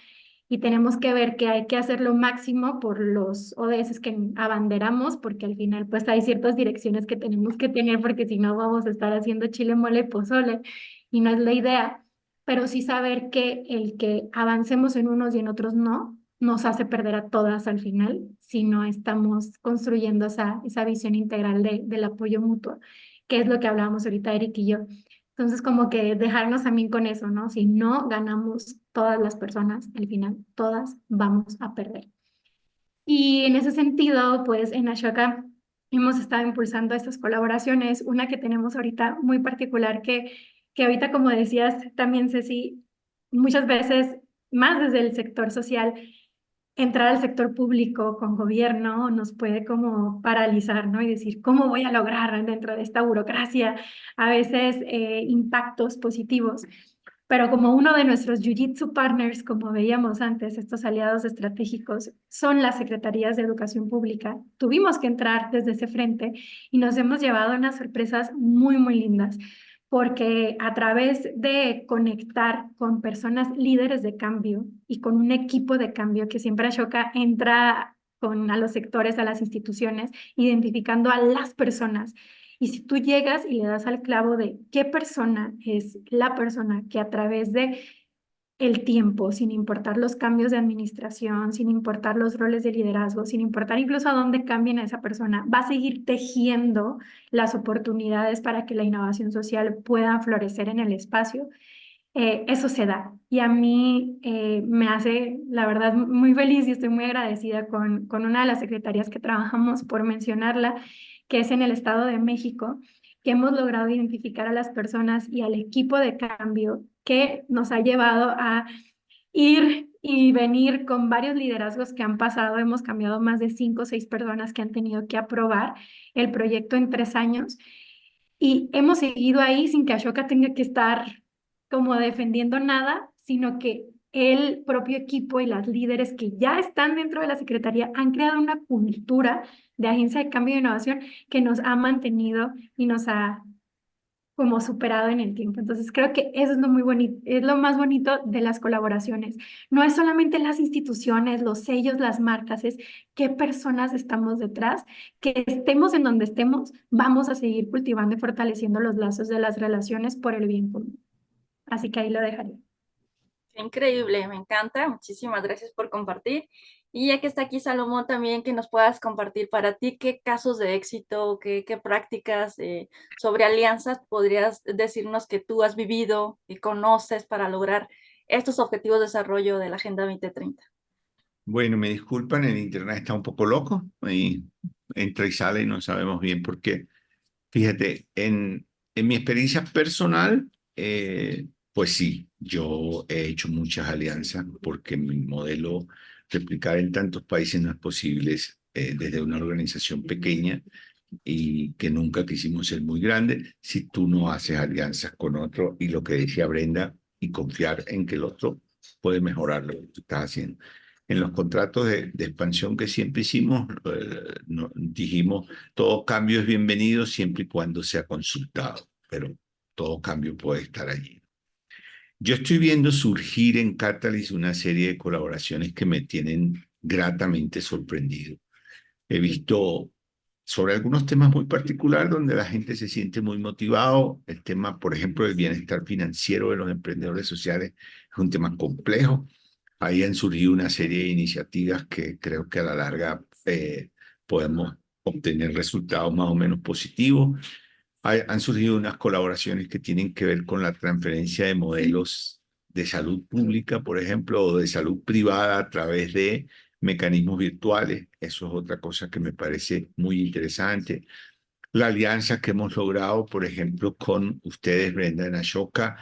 y tenemos que ver que hay que hacer lo máximo por los ODS que abanderamos, porque al final pues hay ciertas direcciones que tenemos que tener porque si no vamos a estar haciendo chile, mole, pozole y no es la idea, pero sí saber que el que avancemos en unos y en otros no, nos hace perder a todas al final si no estamos construyendo esa visión integral del apoyo mutuo, que es lo que hablábamos ahorita Eric y yo. Entonces, como que dejarnos también con eso, ¿no? Si no ganamos todas las personas, al final todas vamos a perder. Y en ese sentido, pues en Ashoka hemos estado impulsando estas colaboraciones. Una que tenemos ahorita muy particular que ahorita, como decías también, Ceci, muchas veces, más desde el sector social, entrar al sector público con gobierno nos puede como paralizar, ¿no? Y decir, ¿cómo voy a lograr dentro de esta burocracia a veces impactos positivos? Pero como uno de nuestros Jiu-Jitsu partners, como veíamos antes, estos aliados estratégicos son las secretarías de educación pública, tuvimos que entrar desde ese frente y nos hemos llevado unas sorpresas muy, muy lindas, porque a través de conectar con personas líderes de cambio y con un equipo de cambio que siempre Ashoka entra a los sectores, a las instituciones, identificando a las personas. Y si tú llegas y le das al clavo de qué persona es la persona que a través de el tiempo, sin importar los cambios de administración, sin importar los roles de liderazgo, sin importar incluso a dónde cambien a esa persona, va a seguir tejiendo las oportunidades para que la innovación social pueda florecer en el espacio. Eso se da. Y a mí me hace, la verdad, muy feliz y estoy muy agradecida con una de las secretarias que trabajamos, por mencionarla, que es en el Estado de México, que hemos logrado identificar a las personas y al equipo de cambio que nos ha llevado a ir y venir con varios liderazgos que han pasado. Hemos cambiado más de 5 o 6 personas que han tenido que aprobar el proyecto en 3 años. Y hemos seguido ahí sin que Ashoka tenga que estar como defendiendo nada, sino que el propio equipo y las líderes que ya están dentro de la Secretaría han creado una cultura de agencia de cambio y innovación que nos ha mantenido y nos ha como superado en el tiempo. Entonces creo que eso es lo muy bonito, es lo más bonito de las colaboraciones. No es solamente las instituciones, los sellos, las marcas, es qué personas estamos detrás, que estemos en donde estemos, vamos a seguir cultivando y fortaleciendo los lazos de las relaciones por el bien común. Así que ahí lo dejaré. Increíble, me encanta. Muchísimas gracias por compartir. Y ya que está aquí Salomón también, que nos puedas compartir para ti qué casos de éxito, qué prácticas sobre alianzas podrías decirnos que tú has vivido y conoces para lograr estos objetivos de desarrollo de la Agenda 2030. Bueno, me disculpan, el internet está un poco loco y entra y sale y no sabemos bien por qué. Fíjate, en mi experiencia personal, pues sí, yo he hecho muchas alianzas porque mi modelo replicar en tantos países no es posible desde una organización pequeña y que nunca quisimos ser muy grande si tú no haces alianzas con otro y lo que decía Brenda y confiar en que el otro puede mejorar lo que tú estás haciendo. En los contratos de expansión que siempre hicimos, dijimos, todo cambio es bienvenido siempre y cuando sea consultado, pero todo cambio puede estar allí. Yo estoy viendo surgir en Catalyst una serie de colaboraciones que me tienen gratamente sorprendido. He visto sobre algunos temas muy particulares donde la gente se siente muy motivado. El tema, por ejemplo, del bienestar financiero de los emprendedores sociales es un tema complejo. Ahí han surgido una serie de iniciativas que creo que a la larga podemos obtener resultados más o menos positivos. Han surgido unas colaboraciones que tienen que ver con la transferencia de modelos de salud pública, por ejemplo, o de salud privada a través de mecanismos virtuales. Eso es otra cosa que me parece muy interesante. La alianza que hemos logrado, por ejemplo, con ustedes, Brenda, en Ashoka,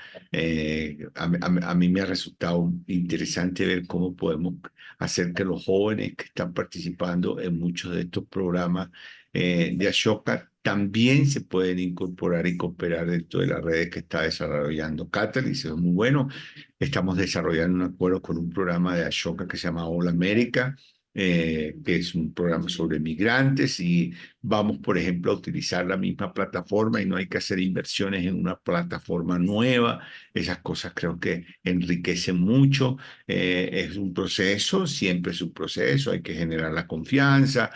a mí me ha resultado interesante ver cómo podemos hacer que los jóvenes que están participando en muchos de estos programas de Ashoka también se pueden incorporar y cooperar dentro de las redes que está desarrollando Catalyst. Eso es muy bueno. Estamos desarrollando un acuerdo con un programa de Ashoka que se llama All America, que es un programa sobre migrantes y vamos, por ejemplo, a utilizar la misma plataforma y no hay que hacer inversiones en una plataforma nueva. Esas cosas creo que enriquecen mucho. Es un proceso, siempre es un proceso, hay que generar la confianza.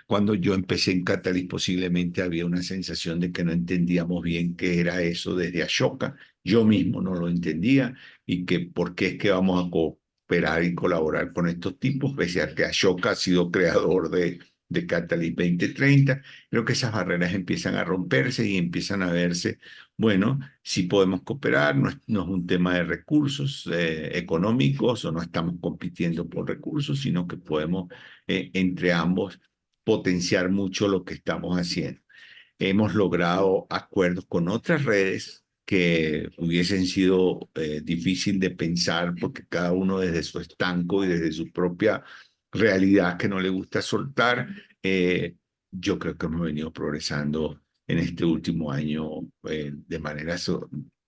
Cuando yo empecé en Catalyst posiblemente había una sensación de que no entendíamos bien qué era eso desde Ashoka. Yo mismo no lo entendía y que por qué es que vamos a cooperar y colaborar con estos tipos, pese a que Ashoka ha sido creador de Catalyst 2030. Creo que esas barreras empiezan a romperse y empiezan a verse, bueno, si podemos cooperar, no es un tema de recursos económicos o no estamos compitiendo por recursos, sino que podemos entre ambos potenciar mucho lo que estamos haciendo. Hemos logrado acuerdos con otras redes que hubiesen sido difícil de pensar porque cada uno desde su estanco y desde su propia realidad que no le gusta soltar, yo creo que hemos venido progresando en este último año de manera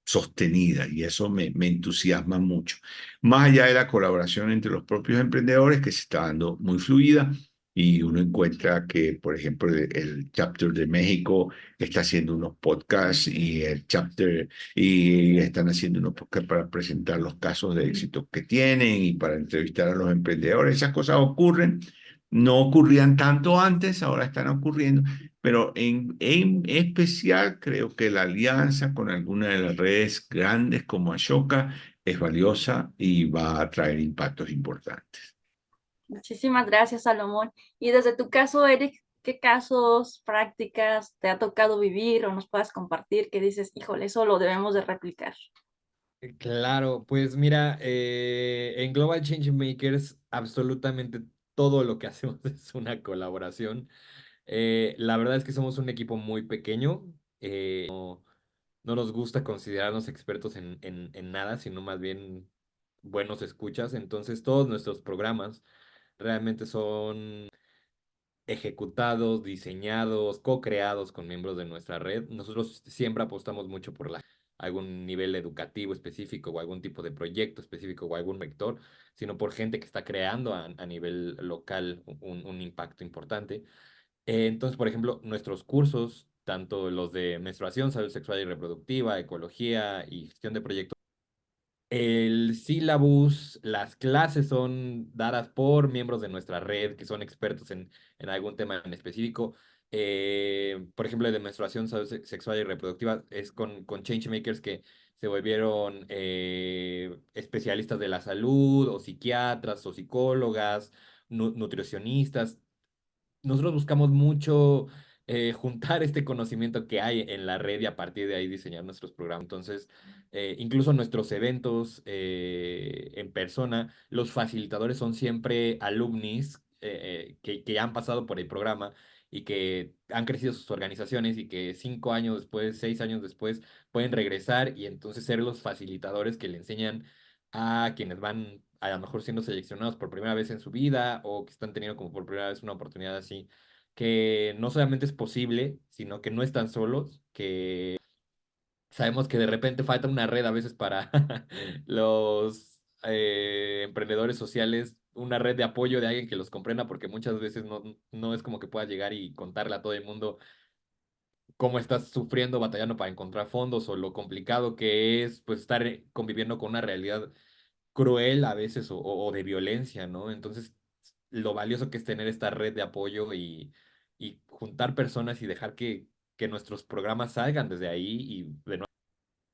sostenida y eso me entusiasma mucho. Más allá de la colaboración entre los propios emprendedores que se está dando muy fluida y uno encuentra que, por ejemplo, el chapter de México está haciendo unos podcasts y el chapter y están haciendo unos podcasts para presentar los casos de éxito que tienen y para entrevistar a los emprendedores. Esas cosas ocurren, no ocurrían tanto antes, ahora están ocurriendo, pero en especial creo que la alianza con alguna de las redes grandes como Ashoka es valiosa y va a traer impactos importantes. Muchísimas gracias, Salomón. Y desde tu caso, Eric, ¿qué casos, prácticas te ha tocado vivir o nos puedas compartir que dices, híjole, eso lo debemos de replicar? Claro, pues mira, en Global Change Makers absolutamente todo lo que hacemos es una colaboración. La verdad es que somos un equipo muy pequeño. No nos gusta considerarnos expertos en nada, sino más bien buenos escuchas. Entonces todos nuestros programas realmente son ejecutados, diseñados, co-creados con miembros de nuestra red. Nosotros siempre apostamos mucho por algún nivel educativo específico o algún tipo de proyecto específico o algún vector, sino por gente que está creando a nivel local un impacto importante. Entonces, por ejemplo, nuestros cursos, tanto los de menstruación, salud sexual y reproductiva, ecología y gestión de proyectos, el syllabus, las clases son dadas por miembros de nuestra red que son expertos en algún tema en específico. Por ejemplo, el de menstruación sexual y reproductiva es con changemakers que se volvieron especialistas de la salud o psiquiatras o psicólogas, nutricionistas. Nosotros buscamos mucho juntar este conocimiento que hay en la red y a partir de ahí diseñar nuestros programas. Entonces, incluso nuestros eventos en persona, los facilitadores son siempre alumnis que ya han pasado por el programa y que han crecido sus organizaciones y que 5 años después, 6 años después, pueden regresar y entonces ser los facilitadores que le enseñan a quienes van a lo mejor siendo seleccionados por primera vez en su vida o que están teniendo como por primera vez una oportunidad así, que no solamente es posible, sino que no están solos, que sabemos que de repente falta una red a veces para los emprendedores sociales una red de apoyo de alguien que los comprenda, porque muchas veces no es como que puedas llegar y contarle a todo el mundo cómo estás sufriendo, batallando para encontrar fondos o lo complicado que es pues estar conviviendo con una realidad cruel a veces o de violencia, ¿no? Entonces, lo valioso que es tener esta red de apoyo y juntar personas y dejar que nuestros programas salgan desde ahí y de nuevo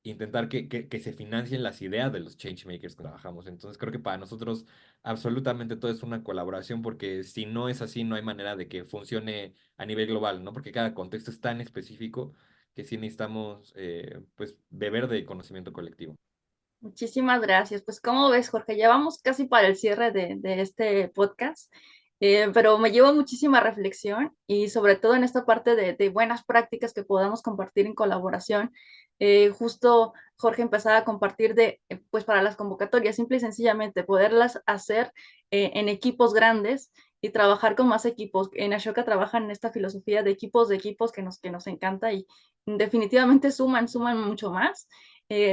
intentar que se financien las ideas de los changemakers que trabajamos. Entonces, creo que para nosotros absolutamente todo es una colaboración porque si no es así, no hay manera de que funcione a nivel global, ¿no? Porque cada contexto es tan específico que sí necesitamos, pues, beber de conocimiento colectivo. Muchísimas gracias. Pues, ¿cómo ves, Jorge? Ya vamos casi para el cierre de este podcast, pero me llevo muchísima reflexión y sobre todo en esta parte de buenas prácticas que podamos compartir en colaboración. Justo Jorge empezaba a compartir pues para las convocatorias, simple y sencillamente poderlas hacer en equipos grandes y trabajar con más equipos. En Ashoka trabajan en esta filosofía de equipos que nos encanta y definitivamente suman mucho más.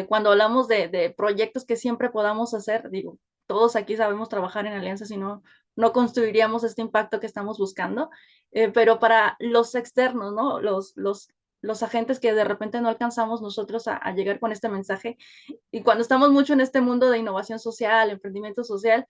Cuando hablamos de proyectos que siempre podamos hacer, digo, todos aquí sabemos trabajar en alianzas, si no, no construiríamos este impacto que estamos buscando, pero para los externos, ¿no? Los agentes que de repente no alcanzamos nosotros a llegar con este mensaje, y cuando estamos mucho en este mundo de innovación social, emprendimiento social,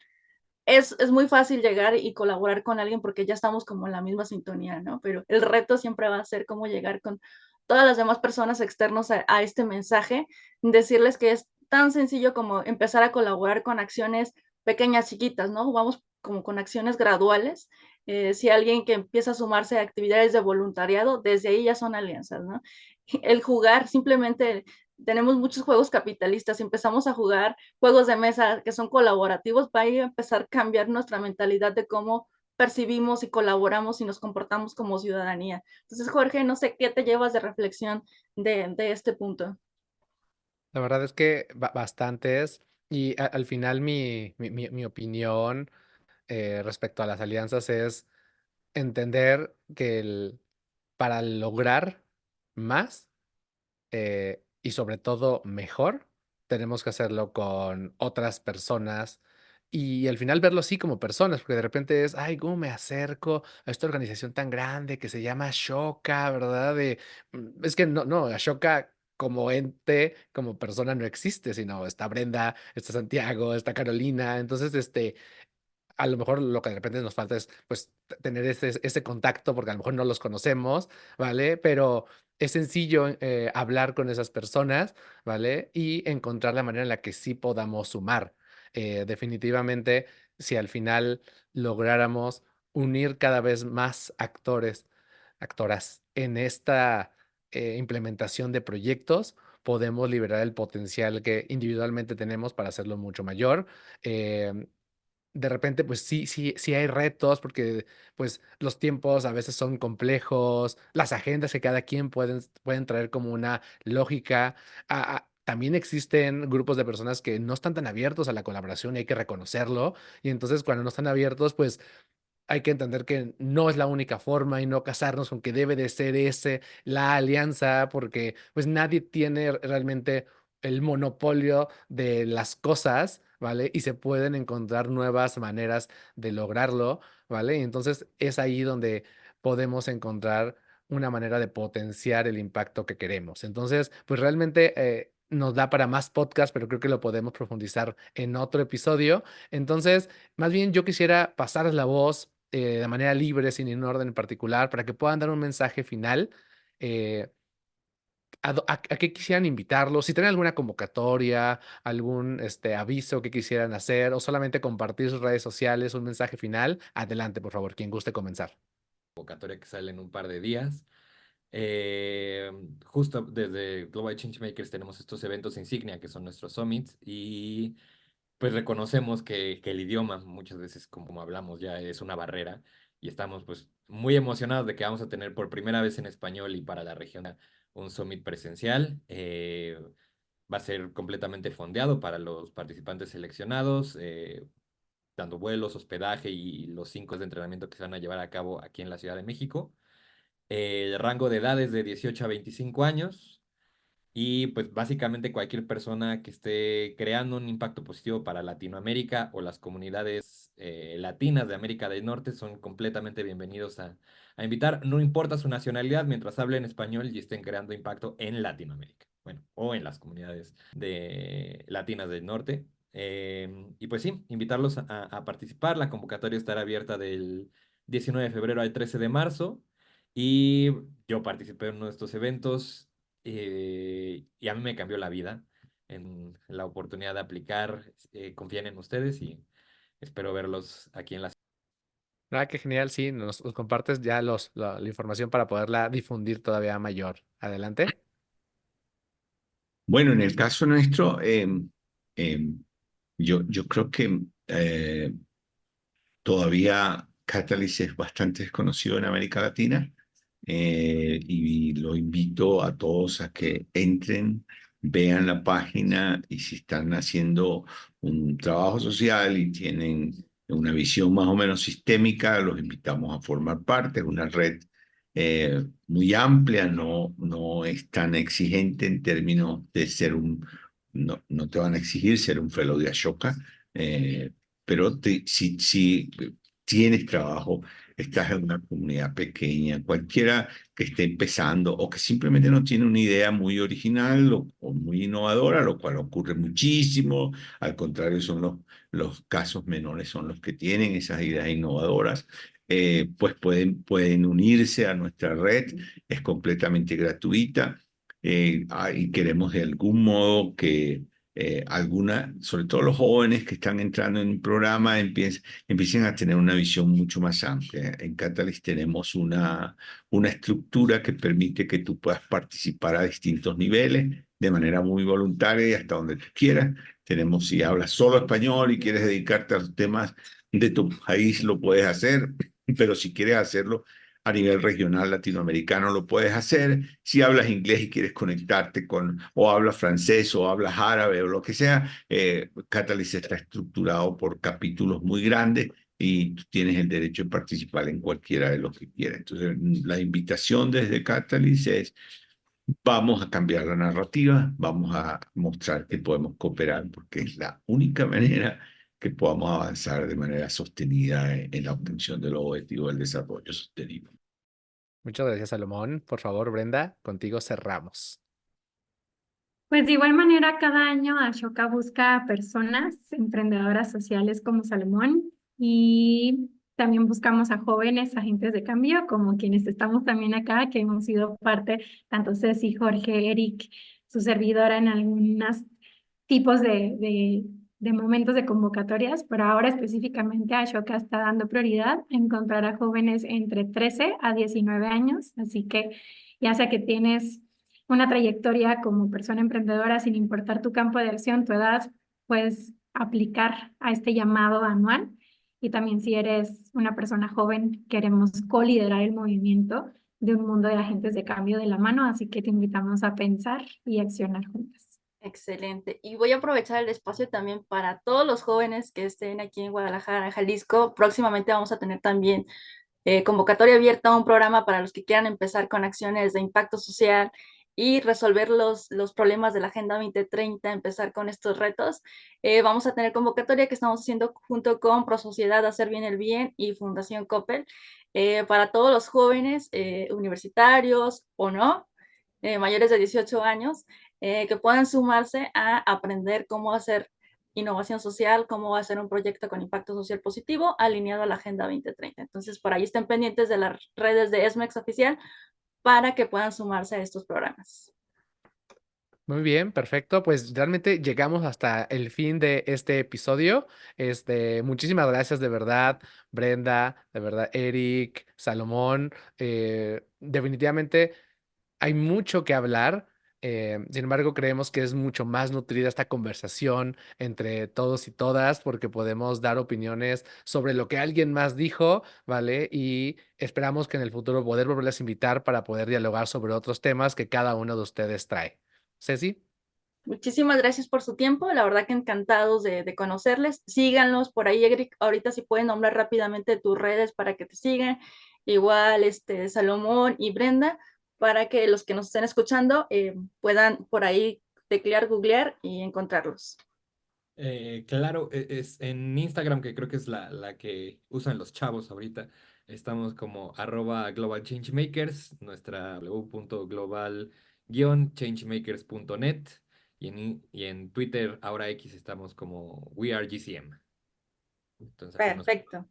es muy fácil llegar y colaborar con alguien porque ya estamos como en la misma sintonía, ¿no? Pero el reto siempre va a ser cómo llegar con todas las demás personas externas a este mensaje, decirles que es tan sencillo como empezar a colaborar con acciones pequeñas, chiquitas, ¿no? Vamos como con acciones graduales. Si alguien que empieza a sumarse a actividades de voluntariado, desde ahí ya son alianzas, ¿no? El jugar, simplemente tenemos muchos juegos capitalistas, si empezamos a jugar juegos de mesa que son colaborativos, va a empezar a cambiar nuestra mentalidad de cómo percibimos y colaboramos y nos comportamos como ciudadanía. Entonces, Jorge, no sé qué te llevas de reflexión de este punto. La verdad es que bastantes. Y al final mi opinión respecto a las alianzas es entender que para lograr más y sobre todo mejor, tenemos que hacerlo con otras personas y al final verlo así como personas, porque de repente es, ay, ¿cómo me acerco a esta organización tan grande que se llama Ashoka, ¿verdad? Es que no, Ashoka como ente, como persona no existe, sino está Brenda, está Santiago, está Carolina, entonces, a lo mejor lo que de repente nos falta es, pues, tener ese contacto, porque a lo mejor no los conocemos, ¿vale? Pero es sencillo, hablar con esas personas, ¿vale? Y encontrar la manera en la que sí podamos sumar. Definitivamente, si al final lográramos unir cada vez más actores, actoras en esta, implementación de proyectos, podemos liberar el potencial que individualmente tenemos para hacerlo mucho mayor. De repente, pues sí hay retos, porque, pues, los tiempos a veces son complejos, las agendas que cada quien pueden traer como una lógica. También existen grupos de personas que no están tan abiertos a la colaboración y hay que reconocerlo. Y entonces, cuando no están abiertos, pues, hay que entender que no es la única forma y no casarnos con que debe de ser ese la alianza, porque pues nadie tiene realmente el monopolio de las cosas, ¿vale? Y se pueden encontrar nuevas maneras de lograrlo, ¿vale? Y entonces es ahí donde podemos encontrar una manera de potenciar el impacto que queremos. Entonces, pues realmente nos da para más podcast, pero creo que lo podemos profundizar en otro episodio. Entonces, más bien yo quisiera pasar la voz de manera libre, sin un orden en particular, para que puedan dar un mensaje final. eh, a qué quisieran invitarlos, si tienen alguna convocatoria, algún aviso que quisieran hacer o solamente compartir sus redes sociales, un mensaje final, adelante, por favor, quien guste comenzar. Convocatoria que sale en un par de días. Eh, Justo desde Global Changemakers tenemos estos eventos insignia que son nuestros summits y pues reconocemos que el idioma muchas veces, como hablamos, ya es una barrera y estamos pues muy emocionados de que vamos a tener por primera vez en español y para la región un summit presencial. Va a ser completamente fondeado para los participantes seleccionados, dando vuelos, hospedaje y los 5 de entrenamiento que se van a llevar a cabo aquí en la Ciudad de México. El rango de edades de 18 a 25 años. Y pues básicamente cualquier persona que esté creando un impacto positivo para Latinoamérica o las comunidades latinas de América del Norte son completamente bienvenidos a invitar. No importa su nacionalidad, mientras hablen español y estén creando impacto en Latinoamérica. Bueno, o en las comunidades latinas del norte. Y pues sí, invitarlos a participar. La convocatoria estará abierta del 19 de febrero al 13 de marzo. Y yo participé en uno de estos eventos y a mí me cambió la vida en la oportunidad de aplicar. Confíen en ustedes y espero verlos aquí en la ciudad. Ah, qué genial, sí, nos compartes ya la información para poderla difundir todavía mayor. Adelante. Bueno, en el caso nuestro, yo creo que todavía Catalyst es bastante desconocido en América Latina, y lo invito a todos a que entren, vean la página y si están haciendo un trabajo social y tienen una visión más o menos sistémica, los invitamos a formar parte. Es una red muy amplia, no es tan exigente en términos de ser no te van a exigir ser un fellow de Ashoka, pero si tienes trabajo, estás en una comunidad pequeña, cualquiera que esté empezando o que simplemente no tiene una idea muy original o muy innovadora, lo cual ocurre muchísimo. Al contrario, son los casos menores, son los que tienen esas ideas innovadoras. Pues pueden unirse a nuestra red, es completamente gratuita. Y queremos de algún modo que sobre todo los jóvenes que están entrando en el programa, empiecen a tener una visión mucho más amplia. En Catalyst tenemos una estructura que permite que tú puedas participar a distintos niveles de manera muy voluntaria y hasta donde tú quieras. Tenemos, si hablas solo español y quieres dedicarte a los temas de tu país, lo puedes hacer, pero si quieres hacerlo a nivel regional latinoamericano lo puedes hacer. Si hablas inglés y quieres conectarte o hablas francés, o hablas árabe, o lo que sea, Catalyst está estructurado por capítulos muy grandes y tú tienes el derecho de participar en cualquiera de los que quieras. Entonces, la invitación desde Catalyst es: vamos a cambiar la narrativa, vamos a mostrar que podemos cooperar, porque es la única manera que podamos avanzar de manera sostenida en la obtención de los objetivos del desarrollo sostenible. Muchas gracias, Salomón. Por favor, Brenda, contigo cerramos. Pues de igual manera, cada año Ashoka busca personas emprendedoras sociales como Salomón y también buscamos a jóvenes agentes de cambio, como quienes estamos también acá, que hemos sido parte, tanto Ceci, Jorge, Eric, su servidora en algunos tipos de momentos de convocatorias, pero ahora específicamente Ashoka está dando prioridad a encontrar a jóvenes entre 13 a 19 años, así que ya sea que tienes una trayectoria como persona emprendedora, sin importar tu campo de acción, tu edad, puedes aplicar a este llamado anual. Y también si eres una persona joven, queremos co-liderar el movimiento de un mundo de agentes de cambio de la mano, así que te invitamos a pensar y accionar juntas. Excelente. Y voy a aprovechar el espacio también para todos los jóvenes que estén aquí en Guadalajara, Jalisco. Próximamente vamos a tener también convocatoria abierta a un programa para los que quieran empezar con acciones de impacto social y resolver los problemas de la Agenda 2030, empezar con estos retos. Vamos a tener convocatoria que estamos haciendo junto con ProSociedad Hacer Bien el Bien y Fundación Coppel, para todos los jóvenes universitarios o no, mayores de 18 años, que puedan sumarse a aprender cómo hacer innovación social, cómo hacer un proyecto con impacto social positivo alineado a la Agenda 2030. Entonces, por ahí estén pendientes de las redes de ESMEX oficial para que puedan sumarse a estos programas. Muy bien, perfecto. Pues realmente llegamos hasta el fin de este episodio. Muchísimas gracias de verdad, Brenda, de verdad, Eric, Salomón. Definitivamente hay mucho que hablar. Sin embargo, creemos que es mucho más nutrida esta conversación entre todos y todas, porque podemos dar opiniones sobre lo que alguien más dijo, ¿vale? Y esperamos que en el futuro poder volverles a invitar para poder dialogar sobre otros temas que cada uno de ustedes trae. Ceci. Muchísimas gracias por su tiempo, la verdad que encantados de conocerles. Síganlos por ahí, Eric, ahorita si pueden nombrar rápidamente tus redes para que te sigan. Igual, Salomón y Brenda, para que los que nos estén escuchando puedan por ahí teclear, googlear y encontrarlos. Claro, es en Instagram, que creo que es la que usan los chavos ahorita. Estamos como @Global Changemakers, nuestra www.global-changemakers.net y en Twitter, ahora X, estamos como WeAreGCM. Entonces así nos... Perfecto.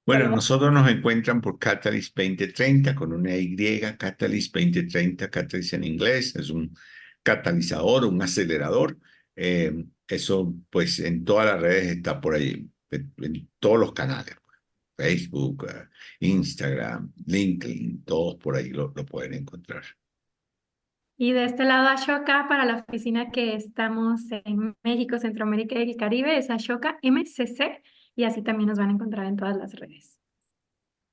Bueno, Bueno, nosotros nos encuentran por Catalyst 2030 con una Y, Catalyst 2030, Catalyst en inglés, es un catalizador, un acelerador. Eso, pues, en todas las redes está por ahí, en todos los canales, Facebook, Instagram, LinkedIn, todos por ahí lo pueden encontrar. Y de este lado, Ashoka, para la oficina que estamos en México, Centroamérica y el Caribe, es Ashoka MCC, y así también nos van a encontrar en todas las redes.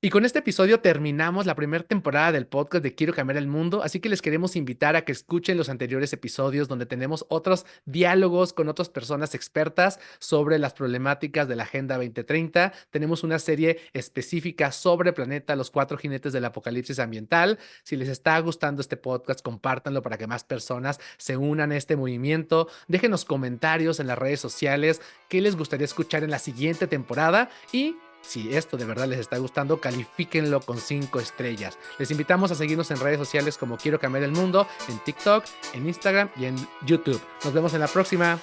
Y con este episodio terminamos la primera temporada del podcast de Quiero Cambiar el Mundo, así que les queremos invitar a que escuchen los anteriores episodios donde tenemos otros diálogos con otras personas expertas sobre las problemáticas de la Agenda 2030. Tenemos una serie específica sobre Planeta, los 4 jinetes del apocalipsis ambiental. Si les está gustando este podcast, compártanlo para que más personas se unan a este movimiento. Déjenos comentarios en las redes sociales qué les gustaría escuchar en la siguiente temporada y si esto de verdad les está gustando, califíquenlo con 5 estrellas. Les invitamos a seguirnos en redes sociales como Quiero Cambiar el Mundo, en TikTok, en Instagram y en YouTube. Nos vemos en la próxima.